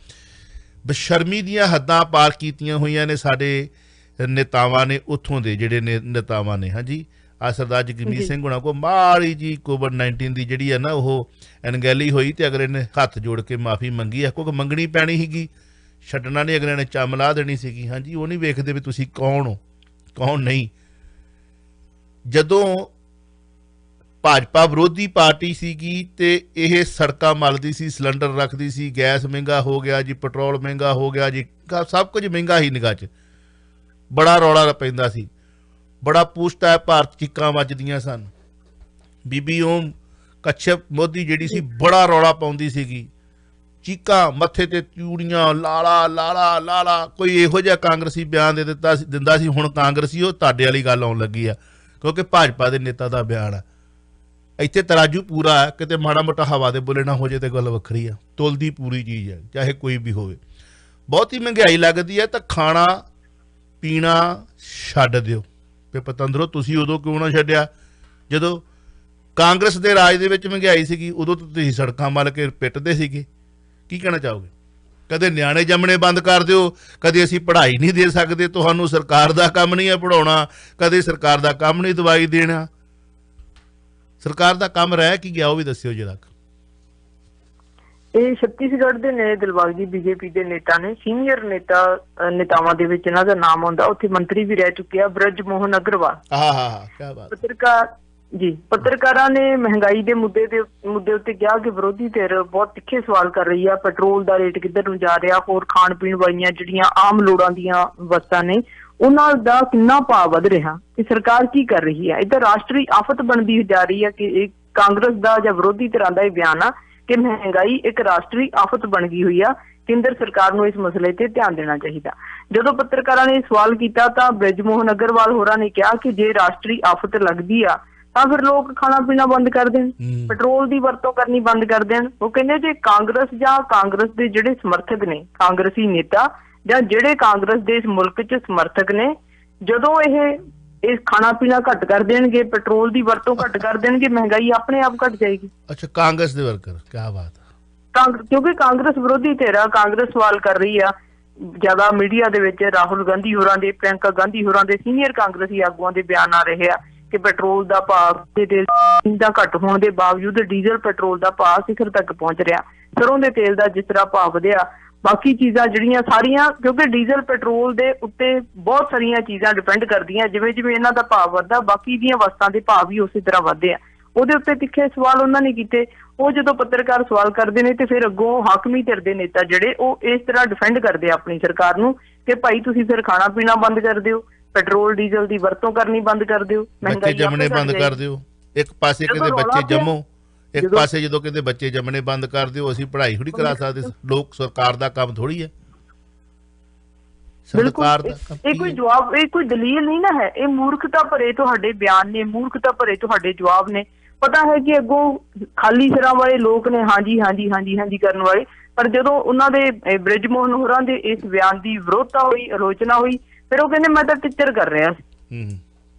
ਬੇਸ਼ਰਮੀ ਦੀਆਂ ਹੱਦਾਂ ਪਾਰ ਕੀਤੀਆਂ ਹੋਈਆਂ ਨੇ ਸਾਡੇ ਨੇਤਾਵਾਂ ਨੇ, ਉੱਥੋਂ ਦੇ ਜਿਹੜੇ ਨੇਤਾਵਾਂ ਨੇ। ਹਾਂਜੀ, ਆ ਸਰਦਾਰ ਜਗਮੀਤ ਸਿੰਘ ਹੁਣਾਂ ਕੋਲ ਮਾੜੀ ਜੀ COVID-19 ਦੀ ਜਿਹੜੀ ਹੈ ਨਾ ਉਹ ਅਣਗਹਿਲੀ ਹੋਈ, ਤੇ ਅਗਲੇ ਨੇ ਹੱਥ ਜੋੜ ਕੇ ਮਾਫੀ ਮੰਗੀ ਹੈ, ਕਿਉਂਕਿ ਮੰਗਣੀ ਪੈਣੀ ਸੀਗੀ, ਛੱਡਣਾ ਨਹੀਂ, ਅਗਲੇ ਨੇ ਚੰਮ ਲਾ ਦੇਣੀ ਸੀਗੀ। ਹਾਂਜੀ, ਉਹ ਨਹੀਂ ਵੇਖਦੇ ਵੀ ਤੁਸੀਂ ਕੌਣ ਹੋ, ਕੌਣ ਨਹੀਂ। ਜਦੋਂ ਭਾਜਪਾ ਵਿਰੋਧੀ ਪਾਰਟੀ ਸੀਗੀ ਤੇ ਇਹ ਸੜਕਾਂ ਮਲਦੀ ਸੀ, ਸਿਲੰਡਰ ਰੱਖਦੀ ਸੀ, ਗੈਸ ਮਹਿੰਗਾ ਹੋ ਗਿਆ ਜੀ, ਪੈਟਰੋਲ ਮਹਿੰਗਾ ਹੋ ਗਿਆ ਜੀ, ਸਭ ਕੁਝ ਮਹਿੰਗਾ ਹੀ ਨਿਗਾਹ 'ਚ, ਬੜਾ ਰੌਲਾ ਪੈਂਦਾ ਸੀ, ਬੜਾ ਪੂਛਤਾ ਹੈ ਭਾਰਤ, ਚੀਕਾਂ ਵੱਜਦੀਆਂ ਸਨ। ਬੀਬੀ ਓਮ ਕਸ਼ਯਪ ਮੋਦੀ ਜਿਹੜੀ ਸੀ ਬੜਾ ਰੌਲਾ ਪਾਉਂਦੀ ਸੀਗੀ, ਚੀਕਾਂ, ਮੱਥੇ ਤੇ ਚੂੜੀਆਂ, ਲਾਲਾ ਲਾਲਾ ਲਾਲਾ। ਕੋਈ ਇਹੋ ਜਿਹਾ ਕਾਂਗਰਸੀ ਬਿਆਨ ਦਿੰਦਾ ਸੀ। ਹੁਣ ਕਾਂਗਰਸੀ ਉਹ ਤੁਹਾਡੇ ਵਾਲੀ ਗੱਲ ਆਉਣ ਲੱਗੀ ਆ, ਕਿਉਂਕਿ ਭਾਜਪਾ ਦੇ ਨੇਤਾ ਦਾ ਬਿਆਨ ਆ। ਇੱਥੇ ਤਰਾਜੂ ਪੂਰਾ ਹੈ, ਕਿਤੇ ਮਾੜਾ ਮੋਟਾ ਹਵਾ ਦੇ ਬੁੱਲੇ ਨਾ ਹੋ ਜਾਏ ਤੇ ਗੱਲ ਵੱਖਰੀ ਆ। ਤੁਲਦੀ ਪੂਰੀ ਚੀਜ਼ ਹੈ, ਚਾਹੇ ਕੋਈ ਵੀ ਹੋਵੇ। ਬਹੁਤੀ ਮਹਿੰਗਾਈ ਲੱਗਦੀ ਹੈ ਤਾਂ ਖਾਣਾ ਪੀਣਾ ਛੱਡ ਦਿਓ। ਤੇ ਪਤੰਦਰੋ, ਤੁਸੀਂ ਉਦੋਂ ਕਿਉਂ ਨਾ ਛੱਡਿਆ ਜਦੋਂ ਕਾਂਗਰਸ ਦੇ ਰਾਜ ਦੇ ਵਿੱਚ ਮਹਿੰਗਾਈ ਸੀਗੀ? ਉਦੋਂ ਤਾਂ ਤੁਸੀਂ ਸੜਕਾਂ ਮੱਲ ਕੇ ਪਿੱਟਦੇ ਸੀਗੇ। ਕੀ ਕਹਿਣਾ ਚਾਹੋਗੇ? ਕਦੇ ਨਿਆਣੇ ਜੰਮਣੇ ਬੰਦ ਕਰ ਦਿਓ, ਕਦੇ ਅਸੀਂ ਪੜ੍ਹਾਈ ਨਹੀਂ ਦੇ ਸਕਦੇ, ਤੁਹਾਨੂੰ ਸਰਕਾਰ ਦਾ ਕੰਮ ਨਹੀਂ ਹੈ ਪੜ੍ਹਾਉਣਾ, ਕਦੇ ਸਰਕਾਰ ਦਾ ਕੰਮ ਨਹੀਂ ਦਵਾਈ ਦੇਣਾ। ਸਰਕਾਰ ਦਾ ਕੰਮ ਰਹਿ ਕੀ ਗਿਆ ਉਹ ਵੀ ਦੱਸਿਓ ਜਰਾ। ਇਹ ਛੱਤੀਸਗੜ੍ਹ ਦੇ ਨੇ ਦਿਲਬਾਗ ਜੀ, ਬੀਜੇਪੀ ਦੇ ਨੇਤਾ ਨੇ, ਸੀਨੀਅਰ ਨੇਤਾਵਾਂ ਦੇ ਵਿੱਚ ਇਹਨਾਂ ਦਾ ਨਾਮ ਆਉਂਦਾ। ਉੱਥੇ ਮੰਤਰੀ ਵੀ ਰਹਿ ਚੁੱਕੇ ਆ, ਬ੍ਰਜ ਮੋਹਨ ਅਗਰਵਾਲ। ਪੱਤਰਕਾਰਾਂ ਨੇ ਮਹਿੰਗਾਈ ਦੇ ਮੁੱਦੇ ਉੱਤੇ ਕਿਹਾ ਕਿ ਵਿਰੋਧੀ ਧਿਰ ਬਹੁਤ ਤਿੱਖੇ ਸਵਾਲ ਕਰ ਰਹੀ ਆ। ਪੈਟਰੋਲ ਦਾ ਰੇਟ ਕਿੱਧਰ ਨੂੰ ਜਾ ਰਿਹਾ, ਹੋਰ ਖਾਣ ਪੀਣ ਵਾਲੀਆਂ ਜਿਹੜੀਆਂ ਆਮ ਲੋੜਾਂ ਦੀਆਂ ਵਸਤਾਂ ਨੇ ਉਹਨਾਂ ਦਾ ਕਿੰਨਾ ਭਾਅ ਵੱਧ ਰਿਹਾ, ਕਿ ਸਰਕਾਰ ਕੀ ਕਰ ਰਹੀ ਹੈ। ਇੱਧਰ ਰਾਸ਼ਟਰੀ ਆਫਤ ਬਣਦੀ ਜਾ ਰਹੀ ਹੈ ਕਿ ਇਹ ਕਾਂਗਰਸ ਦਾ ਜਾਂ ਵਿਰੋਧੀ ਧਿਰਾਂ ਦਾ ਇਹ ਬਿਆਨ ਆ ਕਿ ਮਹਿੰਗਾਈ ਇੱਕ ਰਾਸ਼ਟਰੀ ਆਫਤ ਬਣ ਗਈ ਹੋਈ ਆ, ਕੇਂਦਰ ਸਰਕਾਰ ਨੂੰ ਇਸ ਮਸਲੇ ਤੇ ਧਿਆਨ ਦੇਣਾ ਚਾਹੀਦਾ। ਜਦੋਂ ਪੱਤਰਕਾਰਾਂ ਨੇ ਸਵਾਲ ਕੀਤਾ ਤਾਂ ਬ੍ਰਿਜ ਮੋਹਨ ਅਗਰਵਾਲ ਹੋਰਾਂ ਨੇ ਕਿਹਾ ਕਿ ਜੇ ਰਾਸ਼ਟਰੀ ਆਫਤ ਲੱਗਦੀ ਆ ਤਾਂ ਫਿਰ ਲੋਕ ਖਾਣਾ ਪੀਣਾ ਬੰਦ ਕਰ ਦੇਣ, ਪੈਟਰੋਲ ਦੀ ਵਰਤੋਂ ਕਰਨੀ ਬੰਦ ਕਰ ਦੇਣ। ਉਹ ਕਹਿੰਦੇ ਜੇ ਕਾਂਗਰਸ ਜਾਂ ਕਾਂਗਰਸ ਦੇ ਜਿਹੜੇ ਸਮਰਥਕ ਨੇ, ਕਾਂਗਰਸੀ ਨੇਤਾ ਜਾਂ ਜਿਹੜੇ ਕਾਂਗਰਸ ਦੇ ਇਸ ਮੁਲਕ 'ਚ ਸਮਰਥਕ ਨੇ, ਜਦੋਂ ਇਹ ਇਹ ਖਾਣਾ ਪੀਣਾ ਘੱਟ ਕਰ ਦੇਣਗੇ, ਪੈਟਰੋਲ ਦੀ ਵਰਤੋਂ ਘੱਟ ਕਰ ਦੇਣਗੇ, ਮਹਿੰਗਾਈ ਆਪਣੇ ਆਪ ਘਟ ਜਾਏਗੀ। ਅੱਛਾ, ਕਾਂਗਰਸ ਦੇ ਵਰਕਰ, ਕੀ ਬਾਤ ਹੈ। ਕਿਉਂਕਿ ਕਾਂਗਰਸ ਵਿਰੋਧੀ ਧਿਰ ਆ, ਕਾਂਗਰਸ ਸਵਾਲ ਕਰ ਰਹੀ ਆ ਜ਼ਿਆਦਾ ਮੀਡੀਆ ਦੇ ਵਿੱਚ। ਰਾਹੁਲ ਗਾਂਧੀ ਹੋਰਾਂ ਦੇ, ਪ੍ਰਿਅੰਕਾ ਗਾਂਧੀ ਹੋਰਾਂ ਦੇ, ਸੀਨੀਅਰ ਕਾਂਗਰਸੀ ਆਗੂਆਂ ਦੇ ਬਿਆਨ ਆ ਰਹੇ ਆ ਕਿ ਪੈਟਰੋਲ ਦਾ ਭਾਅ ਤੇ ਤੇਲ ਦਾ ਘੱਟ ਹੋਣ ਦੇ ਬਾਵਜੂਦ ਡੀਜ਼ਲ ਪੈਟਰੋਲ ਦਾ ਭਾਅ ਸਿਖਰ ਤੱਕ ਪਹੁੰਚ ਰਿਹਾ। ਸਰੋਂ ਦੇ ਤੇਲ ਦਾ ਜਿਸ ਤਰ੍ਹਾਂ ਭਾਅ ਵਧਿਆ, ਬਾਕੀ ਚੀਜ਼ਾਂ ਜਿਹੜੀਆਂ ਸਾਰੀਆਂ, ਕਿਉਂਕਿ ਡੀਜ਼ਲ ਪੈਟਰੋਲ ਦੇ ਉੱਤੇ ਬਹੁਤ ਸਾਰੀਆਂ ਚੀਜ਼ਾਂ ਡਿਪੈਂਡ ਕਰਦੀਆਂ, ਜਿਵੇਂ ਜਿਵੇਂ ਇਹਨਾਂ ਦਾ ਭਾਅ ਵੱਧਦਾ ਬਾਕੀ ਦੀਆਂ ਵਸਤਾਂ ਦੇ ਭਾਅ ਵੀ ਉਸੇ ਤਰ੍ਹਾਂ ਵੱਧਦੇ ਆ। ਉਹਦੇ ਉੱਤੇ ਤਿੱਖੇ ਸਵਾਲ ਉਹਨਾਂ ਨੇ ਕੀਤੇ। ਉਹ ਜਦੋਂ ਪੱਤਰਕਾਰ ਸਵਾਲ ਕਰਦੇ ਨੇ ਤੇ ਫਿਰ ਅੱਗੋਂ ਹਾਕਮੀ ਧਿਰ ਦੇ ਨੇਤਾ ਜਿਹੜੇ ਉਹ ਇਸ ਤਰ੍ਹਾਂ ਡਿਫੈਂਡ ਕਰਦੇ ਆ ਆਪਣੀ ਸਰਕਾਰ ਨੂੰ ਕਿ ਭਾਈ ਤੁਸੀਂ ਫਿਰ ਖਾਣਾ ਪੀਣਾ ਬੰਦ ਕਰ ਦਿਓ, ਪੈਟਰੋਲ ਡੀਜ਼ਲ ਦੀ ਵਰਤੋਂ ਕਰਨੀ ਬੰਦ ਕਰ ਦਿਓ, ਬੱਚੇ ਜੰਮਣੇ ਬੰਦ ਕਰ ਦਿਓ। ਇੱਕ ਪਾਸੇ ਕਹਿੰਦੇ ਬੱਚੇ ਜੰਮੋ, ਇੱਕ ਪਾਸੇ ਜਦੋਂ ਕਹਿੰਦੇ ਬੱਚੇ ਜੰਮਣੇ ਬੰਦ ਕਰ ਦਿਓ, ਅਸੀਂ ਪੜ੍ਹਾਈ ਥੋੜੀ ਕਰਾ ਸਕਦੇ। ਲੋਕ ਸਰਕਾਰ ਦਾ ਕੰਮ ਥੋੜੀ ਹੈ, ਸਰਕਾਰ ਦਾ ਕੰਮ। ਇਹ ਕੋਈ ਜਵਾਬ, ਇਹ ਕੋਈ ਦਲੀਲ ਨਹੀਂ ਨਾ ਹੈ, ਇਹ ਮੂਰਖਤਾ ਭਰੇ ਤੁਹਾਡੇ ਬਿਆਨ ਨੇ, ਮੂਰਖਤਾ ਭਰੇ ਤੁਹਾਡੇ ਜਵਾਬ ਨੇ। ਪਤਾ ਹੈ ਕਿ ਅੱਗੋਂ ਖਾਲੀ ਸਿਰਾਂ ਵਾਲੇ ਲੋਕ ਨੇ, ਹਾਂਜੀ ਹਾਂਜੀ ਹਾਂਜੀ ਹਾਂਜੀ ਕਰਨ ਵਾਲੇ, ਪਰ ਜਦੋਂ ਉਹਨਾਂ ਦੇ ਬ੍ਰਿਜ ਮੋਹਨ ਹੋਰਾਂ ਦੇ ਇਸ ਬਿਆਨ ਦੀ ਵਿਰੋਧਤਾ ਹੋਈ, ਆਲੋਚਨਾ ਹੋਈ, ਫਿਰ ਉਹ ਕਹਿੰਦੇ ਮੈਂ ਤਾਂ ਟਿੱਚਰ ਕਰ ਰਿਹਾ ਸੀ,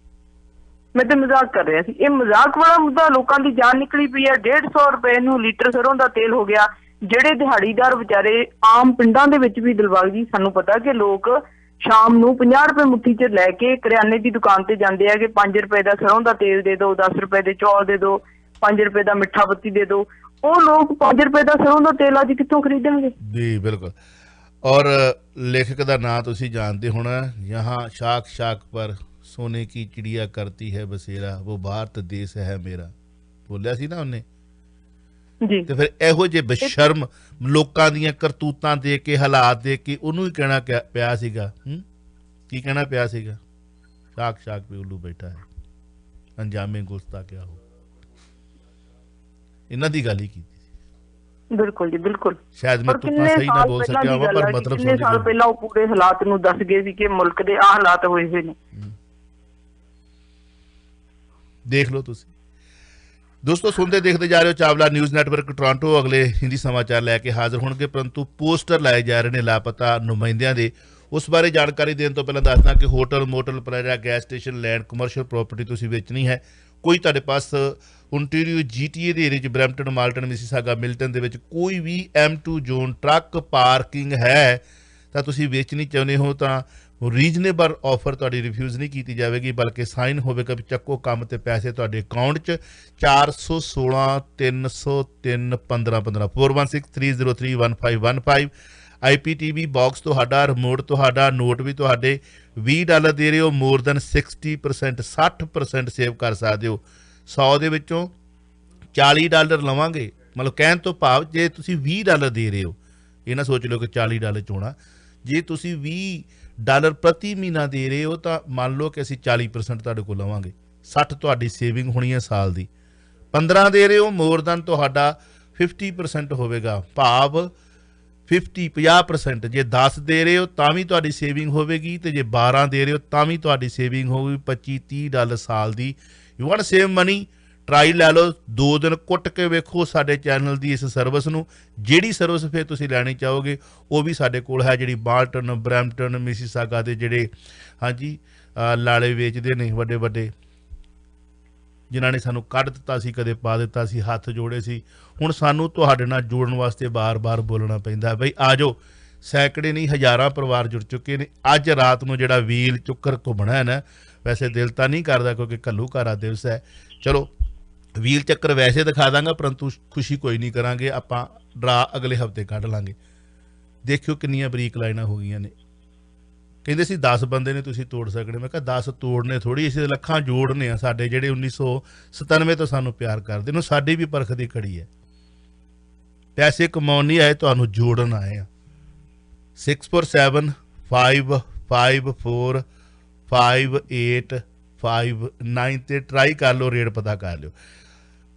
ਮੈਂ ਤਾਂ ਮਜ਼ਾਕ ਕਰ ਰਿਹਾ ਸੀ। ਇਹ ਮਜ਼ਾਕ ਵਾਲਾ ਮੁੱਦਾ, ਲੋਕਾਂ ਦੀ ਜਾਨ ਨਿਕਲੀ ਪਈ ਹੈ। 150 ਰੁਪਏ ਨੂੰ ਲੀਟਰ ਸਰੋਂ ਦਾ ਤੇਲ ਹੋ ਗਿਆ। ਜਿਹੜੇ ਦਿਹਾੜੀਦਾਰ ਵਿਚਾਰੇ ਆਮ ਪਿੰਡਾਂ ਦੇ ਵਿੱਚ ਵੀ, ਦਿਲਬਾਗ ਜੀ ਸਾਨੂੰ ਪਤਾ ਕਿ ਲੋਕ ਸ਼ਾਮ ਨੂੰ 50 ਰੁਪਏ ਮੁੱਠੀ 'ਚ ਲੈ ਕੇ ਕਰਿਆਨੇ ਦੀ ਦੁਕਾਨ ਤੇ ਜਾਂਦੇ ਆ ਕਿ 5 ਰੁਪਏ ਦਾ ਸਰੋਂ ਦਾ ਤੇਲ ਦੇ ਦਿਓ, 10 ਰੁਪਏ ਦੇ ਚੌਲ ਦੇ ਦਿਓ, 5 ਰੁਪਏ ਦਾ ਮਿੱਠਾ ਬੱਤੀ ਦੇ ਦਿਓ। ਉਹ ਲੋਕ 5 ਰੁਪਏ ਦਾ ਸਰੋਂ ਦਾ ਤੇਲ ਅੱਜ ਕਿੱਥੋਂ ਖਰੀਦਣਗੇ? ਜੀ ਬਿਲਕੁਲ। ਔਰ ਲੇਖਕ ਦਾ ਨਾਂ ਤੁਸੀਂ ਜਾਣਦੇ ਹੋਣਾ, यहाँ शाख शाख पर सोने की चिड़िया करती है बसेरा, वो भारत देश है मेरा, ਬੋਲਿਆ ਸੀ ਨਾ ਉਹਨੇ ਜੀ। ਤੇ ਫਿਰ ਇਹੋ ਜਿਹੇ ਬੇਸ਼ਰਮ ਲੋਕਾਂ ਦੀਆਂ ਕਰਤੂਤਾਂ ਦੇਖ ਕੇ, ਹਾਲਾਤ ਦੇਖ ਕੇ ਉਹਨੂੰ ਹੀ ਕਹਿਣਾ ਪਿਆ ਸੀਗਾ, ਕੀ ਕਹਿਣਾ ਪਿਆ ਸੀਗਾ, ਸ਼ਾਖ ਸ਼ਾਖ ਪੇ ਉੱਲੂ ਬੈਠਾ ਹੈ, ਅੰਜਾਮੇ ਗੁਸਤਾ ਕਿਆ ਹੋ। ਇਹਨਾਂ ਦੀ ਗੱਲ ਹੀ ਕੀਤੀ। ਬਿਲਕੁਲ ਜੀ, ਬਿਲਕੁਲ। ਸ਼ਾਇਦ ਮੈਂ ਤੁਕਾਂ ਸਹੀ ਨਾ ਬੋਲ ਸਕਿਆ ਵਾ, ਪਰ ਮਤਲਬ ਕਿੰਨੇ ਸਾਲ ਪਹਿਲਾਂ ਉਹ ਪੂਰੇ ਹਾਲਾਤ ਨੂੰ ਦੱਸ ਗਏ ਸੀ ਕਿ ਮੁਲਕ ਦੇ ਆਹ ਹਾਲਾਤ ਹੋਏ ਹੋਏ ਨੇ। ਦੇਖ ਲਓ ਤੁਸੀਂ ਦੋਸਤੋ, ਸੁਣਦੇ ਦੇਖਦੇ ਜਾ ਰਹੇ ਹੋ ਚਾਵਲਾ ਨਿਊਜ਼ ਨੈਟਵਰਕ ਟੋਰਾਂਟੋ। ਅਗਲੇ ਹਿੰਦੀ ਸਮਾਚਾਰ ਲੈ ਕੇ ਹਾਜ਼ਰ ਹੋਣਗੇ, ਪਰੰਤੂ ਪੋਸਟਰ ਲਾਏ ਜਾ ਰਹੇ ਨੇ ਲਾਪਤਾ ਨੁਮਾਇੰਦਿਆਂ ਦੇ। ਉਸ ਬਾਰੇ ਜਾਣਕਾਰੀ ਦੇਣ ਤੋਂ ਪਹਿਲਾਂ ਦੱਸਦਾ ਕਿ hotel, motel, plaza, gas station, land, commercial property ਤੁਸੀਂ ਵੇਚਣੀ ਹੈ, ਕੋਈ ਤੁਹਾਡੇ ਪਾਸ ਓਨਟਾਰੀਓ GTA ਦੇ ਏਰੀਏ 'ਚ ਬਰੈਂਪਟਨ, ਮਾਲਟਨ, ਮਿਸੀਸਾਗਾ, ਮਿਲਟਨ ਦੇ ਵਿੱਚ ਕੋਈ ਵੀ M2 ਜ਼ੋਨ ਟਰੱਕ ਪਾਰਕਿੰਗ ਹੈ ਤਾਂ ਤੁਸੀਂ ਵੇਚਣੀ ਚਾਹੁੰਦੇ ਹੋ ਤਾਂ ਰੀਜਨੇਬਲ ਆਫਰ ਤੁਹਾਡੀ ਰਿਫਿਊਜ਼ ਨਹੀਂ ਕੀਤੀ ਜਾਵੇਗੀ, ਬਲਕਿ ਸਾਈਨ ਹੋਵੇਗਾ ਵੀ ਚੱਕੋ ਕੰਮ ਤੇ ਪੈਸੇ ਤੁਹਾਡੇ ਅਕਾਊਂਟ 'ਚ। 416 303 1515 4163031515 IPTV ਬਾਕਸ ਤੁਹਾਡਾ, ਰਿਮੋਟ ਤੁਹਾਡਾ, ਨੋਟ ਵੀ ਤੁਹਾਡੇ। $20 ਦੇ ਰਹੇ ਹੋ, ਮੋਰ ਦੈਨ 60%, 60% ਸੇਵ ਕਰ ਸਕਦੇ ਹੋ। 100 ਦੇ ਵਿੱਚੋਂ $40 ਲਵਾਂਗੇ, ਮਤਲਬ ਕਹਿਣ ਤੋਂ ਭਾਵ ਜੇ ਤੁਸੀਂ $20 ਦੇ ਰਹੇ ਹੋ, ਇਹ ਨਾ ਸੋਚ ਲਓ ਕਿ $40 ਚ ਹੋਣਾ। ਜੇ ਤੁਸੀਂ $20 ਪ੍ਰਤੀ ਮਹੀਨਾ ਦੇ ਰਹੇ ਹੋ ਤਾਂ ਮੰਨ ਲਓ ਕਿ ਅਸੀਂ 40% ਤੁਹਾਡੇ ਕੋਲ ਲਵਾਂਗੇ, 60 ਤੁਹਾਡੀ ਸੇਵਿੰਗ ਹੋਣੀ ਹੈ ਸਾਲ ਦੀ। 15 ਦੇ ਰਹੇ ਹੋ, ਮੋਰ ਦੈਨ ਤੁਹਾਡਾ 50% ਹੋਵੇਗਾ, ਭਾਵ 50%। ਜੇ 10 ਦੇ ਰਹੇ ਹੋ ਤਾਂ ਵੀ ਤੁਹਾਡੀ ਸੇਵਿੰਗ ਹੋਵੇਗੀ, ਤੇ ਜੇ 12 ਦੇ ਰਹੇ ਹੋ ਤਾਂ ਵੀ ਤੁਹਾਡੀ ਸੇਵਿੰਗ ਹੋਵੇਗੀ $25-30 ਸਾਲ ਦੀ। You want save money, try ਲੈ ਲਓ, 2 ਦਿਨ ਕੁੱਟ ਕੇ ਵੇਖੋ ਸਾਡੇ ਚੈਨਲ ਦੀ ਇਸ ਸਰਵਿਸ ਨੂੰ। ਜਿਹੜੀ ਸਰਵਿਸ ਫਿਰ ਤੁਸੀਂ ਲੈਣੀ ਚਾਹੋਗੇ ਉਹ ਵੀ ਸਾਡੇ ਕੋਲ ਹੈ, ਜਿਹੜੀ ਮਾਲਟਨ, ਬਰੈਂਪਟਨ, ਮਿਸੀਸਾਗਾ ਦੇ ਜਿਹੜੇ ਹਾਂਜੀ ਲਾਲੇ ਵੇਚਦੇ ਨੇ ਵੱਡੇ ਵੱਡੇ, ਜਿਨ੍ਹਾਂ ਨੇ ਸਾਨੂੰ ਕੱਢ ਦਿੱਤਾ ਸੀ, ਕਦੇ ਪਾ ਦਿੱਤਾ ਸੀ, ਹੱਥ ਜੋੜੇ ਸੀ। ਹੁਣ ਸਾਨੂੰ ਤੁਹਾਡੇ ਨਾਲ ਜੋੜਨ ਵਾਸਤੇ ਬਾਰ-ਬਾਰ ਬੋਲਣਾ ਪੈਂਦਾ ਬਈ ਆ ਜਾਓ। ਸੈਂਕੜੇ ਨਹੀਂ ਹਜ਼ਾਰਾਂ ਪਰਿਵਾਰ ਜੁੜ ਚੁੱਕੇ ਨੇ। ਅੱਜ ਰਾਤ ਨੂੰ ਜਿਹੜਾ ਵੀਲ ਚੁੱਕਰ ਘੁੰਮਣਾ ਹੈ ਨਾ, ਵੈਸੇ ਦਿਲ ਤਾਂ ਨਹੀਂ ਕਰਦਾ ਕਿਉਂਕਿ ਘੱਲੂਘਾਰਾ ਦਿਵਸ ਹੈ, ਚਲੋ ਵੀਲ ਚੱਕਰ ਵੈਸੇ ਦਿਖਾ ਦਾਂਗਾ, ਪਰੰਤੂ ਖੁਸ਼ੀ ਕੋਈ ਨਹੀਂ ਕਰਾਂਗੇ ਆਪਾਂ, ਡਰਾ ਅਗਲੇ ਹਫਤੇ ਕੱਢ ਲਾਂਗੇ। ਦੇਖਿਓ ਕਿੰਨੀਆਂ ਬਰੀਕ ਲਾਈਨਾਂ ਹੋ ਗਈਆਂ ਨੇ। ਕਹਿੰਦੇ ਸੀ 10 ਬੰਦੇ ਨੇ ਤੁਸੀਂ ਤੋੜ ਸਕਦੇ, ਮੈਂ ਕਿਹਾ 10 ਤੋੜਨੇ ਥੋੜ੍ਹੀ, ਅਸੀਂ ਲੱਖਾਂ ਜੋੜਨੇ ਆ। ਸਾਡੇ ਜਿਹੜੇ 1997 ਤੋਂ ਸਾਨੂੰ ਪਿਆਰ ਕਰਦੇ ਨੇ, ਸਾਡੀ ਵੀ ਪਰਖ ਦੀ ਘੜੀ ਹੈ। ਪੈਸੇ ਕਮਾਉਣ ਨਹੀਂ ਆਏ, ਤੁਹਾਨੂੰ ਜੋੜਨ ਆਏ ਆ। 6475454859 ਤੇ ਟਰਾਈ ਕਰ ਲਓ, ਰੇਟ ਪਤਾ ਕਰ ਲਿਓ।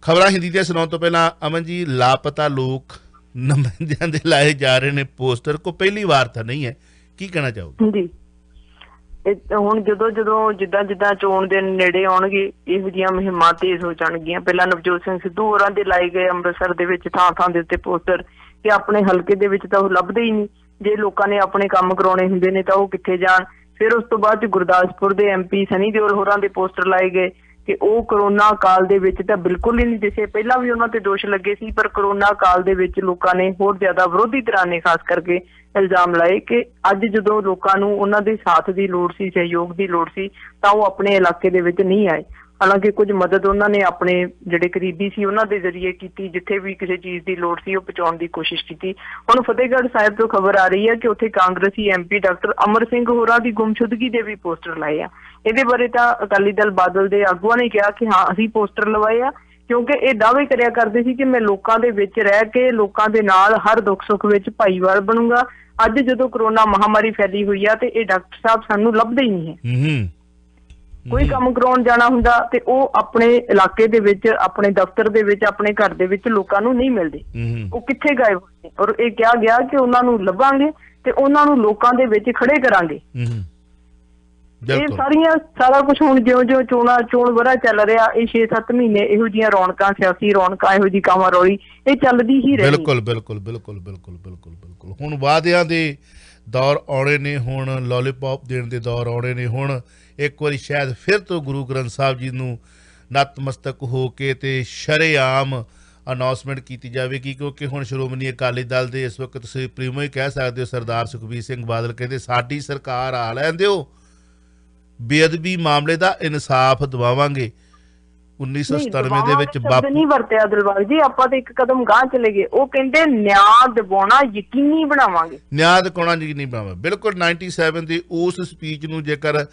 ਖਬਰਾਂ ਹਿੰਦੀ ਤੇ ਸੁਣਾਉਣ ਤੋਂ ਪਹਿਲਾਂ ਅਮਨ ਜੀ, ਲਾਪਤਾ ਲੋਕ ਨੁਮਾਇੰਦਿਆਂ ਦੇ ਲਾਏ ਜਾ ਰਹੇ ਨੇ ਪੋਸਟਰ, ਕੋ ਪਹਿਲੀ ਵਾਰ ਤਾਂ ਨਹੀਂ ਹੈ, ਕੀ ਕਹਿਣਾ ਚਾਹੋਗੇ? ਜੀ ਹੁਣ ਜਦੋਂ ਜਿੱਦਾਂ ਜਿੱਦਾਂ ਚੋਣ ਦੇ ਨੇੜੇ ਆਉਣਗੇ, ਇਹੋ ਜਿਹੀਆਂ ਮੁਹਿੰਮਾਂ ਤੇਜ਼ ਹੋ ਜਾਣਗੀਆਂ। ਪਹਿਲਾਂ ਨਵਜੋਤ ਸਿੰਘ ਸਿੱਧੂ ਹੋਰਾਂ ਦੇ ਲਾਏ ਗਏ ਅੰਮ੍ਰਿਤਸਰ ਦੇ ਵਿੱਚ ਥਾਂ ਥਾਂ ਦੇ ਉੱਤੇ ਪੋਸਟਰ, ਕਿ ਆਪਣੇ ਹਲਕੇ ਦੇ ਵਿੱਚ ਤਾਂ ਉਹ ਲੱਭਦੇ ਹੀ ਨਹੀਂ। ਜੇ ਲੋਕਾਂ ਨੇ ਆਪਣੇ ਕੰਮ ਕਰਾਉਣੇ ਹੁੰਦੇ ਨੇ ਤਾਂ ਉਹ ਕਿੱਥੇ ਜਾਣ। फिर उस तो बाद गुरदासपुर के MP सनी देओल होरां दे पोस्टर लाए गए कि ਉਹ ਕਰੋਨਾ ਕਾਲ ਦੇ ਵਿੱਚ ਤਾਂ ਬਿਲਕੁਲ ਹੀ ਨਹੀਂ ਦਿਸੇ। ਪਹਿਲਾਂ ਵੀ ਉਹਨਾਂ ਤੇ ਦੋਸ਼ ਲੱਗੇ ਸੀ, ਪਰ ਕਰੋਨਾ ਕਾਲ ਦੇ ਵਿੱਚ ਲੋਕਾਂ ਨੇ ਹੋਰ ਜ਼ਿਆਦਾ ਵਿਰੋਧੀ ਧਿਰਾਂ ਨੇ ਖਾਸ ਕਰਕੇ ਇਲਜ਼ਾਮ ਲਾਏ ਕਿ ਅੱਜ ਜਦੋਂ ਲੋਕਾਂ ਨੂੰ ਉਹਨਾਂ ਦੇ ਸਾਥ ਦੀ ਲੋੜ ਸੀ, ਸਹਿਯੋਗ ਦੀ ਲੋੜ ਸੀ, ਤਾਂ ਉਹ ਆਪਣੇ ਇਲਾਕੇ ਦੇ ਵਿੱਚ ਨਹੀਂ ਆਏ। ਹਾਲਾਂਕਿ ਕੁਝ ਮਦਦ ਉਹਨਾਂ ਨੇ ਆਪਣੇ ਜਿਹੜੇ ਕਰੀਬੀ ਸੀ ਉਹਨਾਂ ਦੇ ਜ਼ਰੀਏ ਕੀਤੀ, ਜਿੱਥੇ ਵੀ ਕਿਸੇ ਚੀਜ਼ ਦੀ ਲੋੜ ਸੀ ਉਹ ਪਹੁੰਚਾਉਣ ਦੀ ਕੋਸ਼ਿਸ਼ ਕੀਤੀ। ਹੁਣ ਫਤਿਹਗੜ੍ਹ ਸਾਹਿਬ ਤੋਂ ਖਬਰ ਆ ਰਹੀ ਹੈ ਕਿ ਉੱਥੇ ਕਾਂਗਰਸੀ MP ਡਾਕਟਰ ਅਮਰ ਸਿੰਘ ਹੋਰਾਂ ਦੀ ਗੁੰਮਸ਼ੁਦਗੀ ਦੇ ਵੀ ਪੋਸਟਰ ਲਾਏ ਆ। ਇਹਦੇ ਬਾਰੇ ਤਾਂ ਅਕਾਲੀ ਦਲ ਬਾਦਲ ਦੇ ਆਗੂਆਂ ਨੇ ਕਿਹਾ ਕਿ ਹਾਂ ਅਸੀਂ ਪੋਸਟਰ ਲਵਾਏ ਆ, ਕਿਉਂਕਿ ਇਹ ਦਾਅਵੇ ਕਰਿਆ ਕਰਦੇ ਸੀ ਕਿ ਮੈਂ ਲੋਕਾਂ ਦੇ ਵਿੱਚ ਰਹਿ ਕੇ ਲੋਕਾਂ ਦੇ ਨਾਲ ਹਰ ਦੁੱਖ ਸੁੱਖ ਵਿੱਚ ਭਾਈਵਾਲ ਬਣੂੰਗਾ। ਅੱਜ ਜਦੋਂ ਕਰੋਨਾ ਮਹਾਮਾਰੀ ਫੈਲੀ ਹੋਈ ਆ ਤੇ ਇਹ ਡਾਕਟਰ ਸਾਹਿਬ ਸਾਨੂੰ ਲੱਭਦੇ ਹੀ ਨਹੀਂ ਹੈ। ਕੋਈ ਕੰਮ ਕਰਾਉਣ ਜਾਣਾ ਹੁੰਦਾ ਤੇ ਉਹ ਆਪਣੇ ਇਲਾਕੇ ਦੇ ਵਿੱਚ, ਆਪਣੇ ਦਫ਼ਤਰ ਦੇ ਵਿੱਚ, ਆਪਣੇ ਘਰ ਦੇ ਵਿੱਚ ਲੋਕਾਂ ਨੂੰ ਨਹੀਂ ਮਿਲਦੇ, ਉਹ ਕਿੱਥੇ ਗਏ ਹੋਏ ਨੇ। ਔਰ ਇਹ ਕਿਹਾ ਗਿਆ ਕਿ ਉਹਨਾਂ ਨੂੰ ਲੱਭਾਂਗੇ ਤੇ ਉਹਨਾਂ ਨੂੰ ਲੋਕਾਂ ਦੇ ਵਿੱਚ ਖੜੇ ਕਰਾਂਗੇ। ਇਹ ਸਾਰਾ ਕੁਝ ਹੁਣ ਜਿਉਂ ਚੋਣ ਵਰਾ ਚੱਲ ਰਿਹਾ, ਇਹ 6-7 ਮਹੀਨੇ ਇਹੋ ਜਿਹੀਆਂ ਰੌਣਕਾਂ, ਸਿਆਸੀ ਰੌਣਕਾਂ, ਇਹੋ ਜਿਹੀ ਕਾਵਾਂ ਰੌਲੀ ਇਹ ਚੱਲਦੀ ਹੀ ਰਹੀ। ਬਿਲਕੁਲ ਹੁਣ ਵਾਅਦਿਆਂ ਦੇ ਦੌਰ ਆਉਣੇ ਨੇ, ਹੁਣ ਲੋਲੀਪੌਪ ਦੇਣ ਦੇ ਦੌਰ ਆਉਣੇ ਨੇ। ਹੁਣ ਇੱਕ ਵਾਰੀ ਸ਼ਾਇਦ ਫਿਰ ਤੋਂ ਗੁਰੂ ਗ੍ਰੰਥ ਸਾਹਿਬ ਜੀ ਨੂੰ ਨਤਮਸਤਕ ਹੋ ਕੇ ਤੇ ਸ਼ਰੇਆਮ ਅਨਾਊਂਸਮੈਂਟ ਕੀਤੀ ਜਾਵੇਗੀ, ਕਿਉਂਕਿ ਹੁਣ ਸ਼੍ਰੋਮਣੀ ਅਕਾਲੀ ਦਲ ਦੇ ਇਸ ਵਕਤ ਸੁਪਰੀਮੋ ਹੀ ਕਹਿ ਸਕਦੇ ਹੋ ਸਰਦਾਰ ਸੁਖਬੀਰ ਸਿੰਘ ਬਾਦਲ ਕਹਿੰਦੇ ਸਾਡੀ ਸਰਕਾਰ ਆ ਲੈਣ ਦਿਓ, ਬੇਅਦਬੀ ਮਾਮਲੇ ਦਾ ਇਨਸਾਫ ਦਿਵਾਵਾਂਗੇ। 1997 ਦੇ ਵਿੱਚ ਬਾਪੂ ਨਹੀਂ ਵਰਤਿਆ ਦਿਲਬਾਗ ਜੀ, ਆਪਾਂ ਤਾਂ ਇੱਕ ਕਦਮ ਗਾਂਹ ਚਲੇ ਗਏ। ਉਹ ਕਹਿੰਦੇ ਨਿਆਂ ਦਿਵਾਉਣਾ ਯਕੀਨੀ ਬਣਾਵਾਂਗੇ, ਨਿਆਂ ਦਿਵਾਉਣਾ ਯਕੀਨੀ ਬਣਾਵਾਂਗੇ। ਬਿਲਕੁਲ 97 ਦੀ ਉਸ ਸਪੀਚ ਨੂੰ ਜੇਕਰ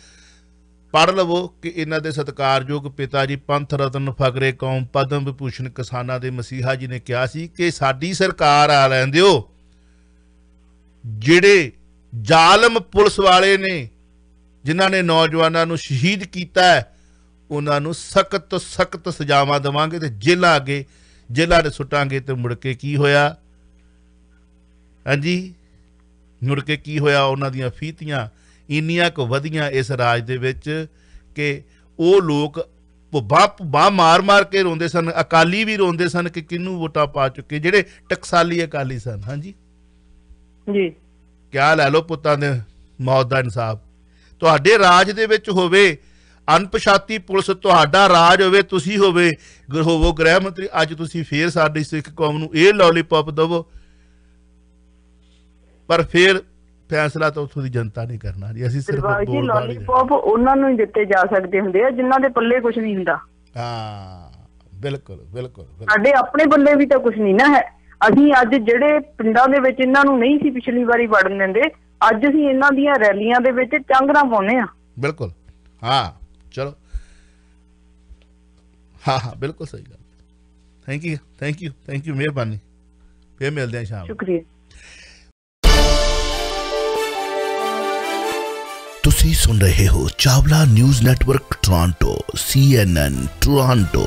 ਪੜ੍ਹ ਲਵੋ ਕਿ ਇਹਨਾਂ ਦੇ ਸਤਿਕਾਰਯੋਗ ਪਿਤਾ ਜੀ ਪੰਥ ਰਤਨ ਫਕਰੇ ਕੌਮ ਪਦਮ ਵਿਭੂਸ਼ਣ ਕਿਸਾਨਾਂ ਦੇ ਮਸੀਹਾ ਜੀ ਨੇ ਕਿਹਾ ਸੀ ਕਿ ਸਾਡੀ ਸਰਕਾਰ ਆ ਲੈਣ ਦਿਓ, ਜਿਹੜੇ ਜ਼ਾਲਮ ਪੁਲਿਸ ਵਾਲੇ ਨੇ ਜਿਨ੍ਹਾਂ ਨੇ ਨੌਜਵਾਨਾਂ ਨੂੰ ਸ਼ਹੀਦ ਕੀਤਾ ਹੈ ਉਹਨਾਂ ਨੂੰ ਸਖਤ ਤੋਂ ਸਖਤ ਸਜ਼ਾਵਾਂ ਦੇਵਾਂਗੇ ਤੇ ਜੇਲ੍ਹਾਂ ਅੱਗੇ ਜੇਲ੍ਹਾਂ ਦੇ ਸੁੱਟਾਂਗੇ। ਤੇ ਮੁੜ ਕੇ ਕੀ ਹੋਇਆ? ਹਾਂਜੀ, ਮੁੜ ਕੇ ਕੀ ਹੋਇਆ? ਉਹਨਾਂ ਦੀਆਂ ਫੀਤੀਆਂ ਇੰਨੀਆਂ ਕੁ ਵਧੀਆਂ ਇਸ ਰਾਜ ਦੇ ਵਿੱਚ ਕਿ ਉਹ ਲੋਕ ਭੁੱਬਾਂ ਮਾਰ ਕੇ ਰੋਂਦੇ ਸਨ। ਅਕਾਲੀ ਵੀ ਰੋਂਦੇ ਸਨ ਕਿ ਕਿਹਨੂੰ ਵੋਟਾਂ ਪਾ ਚੁੱਕੇ, ਜਿਹੜੇ ਟਕਸਾਲੀ ਅਕਾਲੀ ਸਨ। ਹਾਂਜੀ ਜੀ, ਕਿਆ ਲੈ ਲਓ ਪੁੱਤਾਂ ਦੇ ਮੌਤ ਦਾ ਇਨਸਾਫ। ਤੁਹਾਡੇ ਰਾਜ ਦੇ ਵਿੱਚ ਹੋਵੇ ਅਣਪਛਾਤੀ ਪੁਲਿਸ, ਤੁਹਾਡਾ ਰਾਜ ਹੋਵੇ, ਤੁਸੀਂ ਹੋਵੋ ਗ੍ਰਹਿ ਮੰਤਰੀ, ਅੱਜ ਤੁਸੀਂ ਫੇਰ ਸਾਡੀ ਸਿੱਖ ਕੌਮ ਨੂੰ ਇਹ ਲੋਲੀਪੌਪ ਦੇਵੋ, ਪਰ ਫੇਰ ਫੈਸਲਾ ਤਾਂ ਉੱਥੋਂ ਦੀ ਜਨਤਾ ਨਹੀਂ ਕਰਨਾ ਜੀ। ਅਸੀਂ ਸਿਰਫ ਲੋਲੀਪੌਪ ਉਹਨਾਂ ਨੂੰ ਹੀ ਦਿੱਤੇ ਜਾ ਸਕਦੇ ਹੁੰਦੇ ਆ ਜਿਨ੍ਹਾਂ ਦੇ ਪੱਲੇ ਕੁਝ ਨਹੀਂ ਹੁੰਦਾ। ਹਾਂ ਬਿਲਕੁਲ। ਸਾਡੇ ਆਪਣੇ ਪੱਲੇ ਵੀ ਤਾਂ ਕੁਝ ਨਹੀਂ ਨਾ ਹੈ। ਅਸੀਂ ਅੱਜ ਜਿਹੜੇ ਪਿੰਡਾਂ ਦੇ ਵਿੱਚ ਇਹਨਾਂ ਨੂੰ ਨਹੀਂ ਸੀ ਪਿਛਲੀ ਵਾਰੀ ਵੜਨ ਦਿੰਦੇ, ਅੱਜ ਅਸੀਂ ਇਹਨਾਂ ਦੀਆਂ ਰੈਲੀਆਂ ਦੇ ਵਿੱਚ ਚਾਂਗਰਾਂ ਪਾਉਂਦੇ ਆ। ਬਿਲਕੁਲ, ਹਾਂ ਚਲੋ, ਹਾਂ ਬਿਲਕੁਲ ਸਹੀ ਗੱਲ। ਥੈਂਕ ਯੂ ਮਿਹਰਬਾਨੀ। ਫਿਰ ਮਿਲਦੇ ਹਾਂ ਸ਼ਾਮ। ਸ਼ੁਕਰੀਆ। ਤੁਸੀਂ ਸੁਣ ਰਹੇ ਹੋ Chawla news network Toronto CNN Toronto.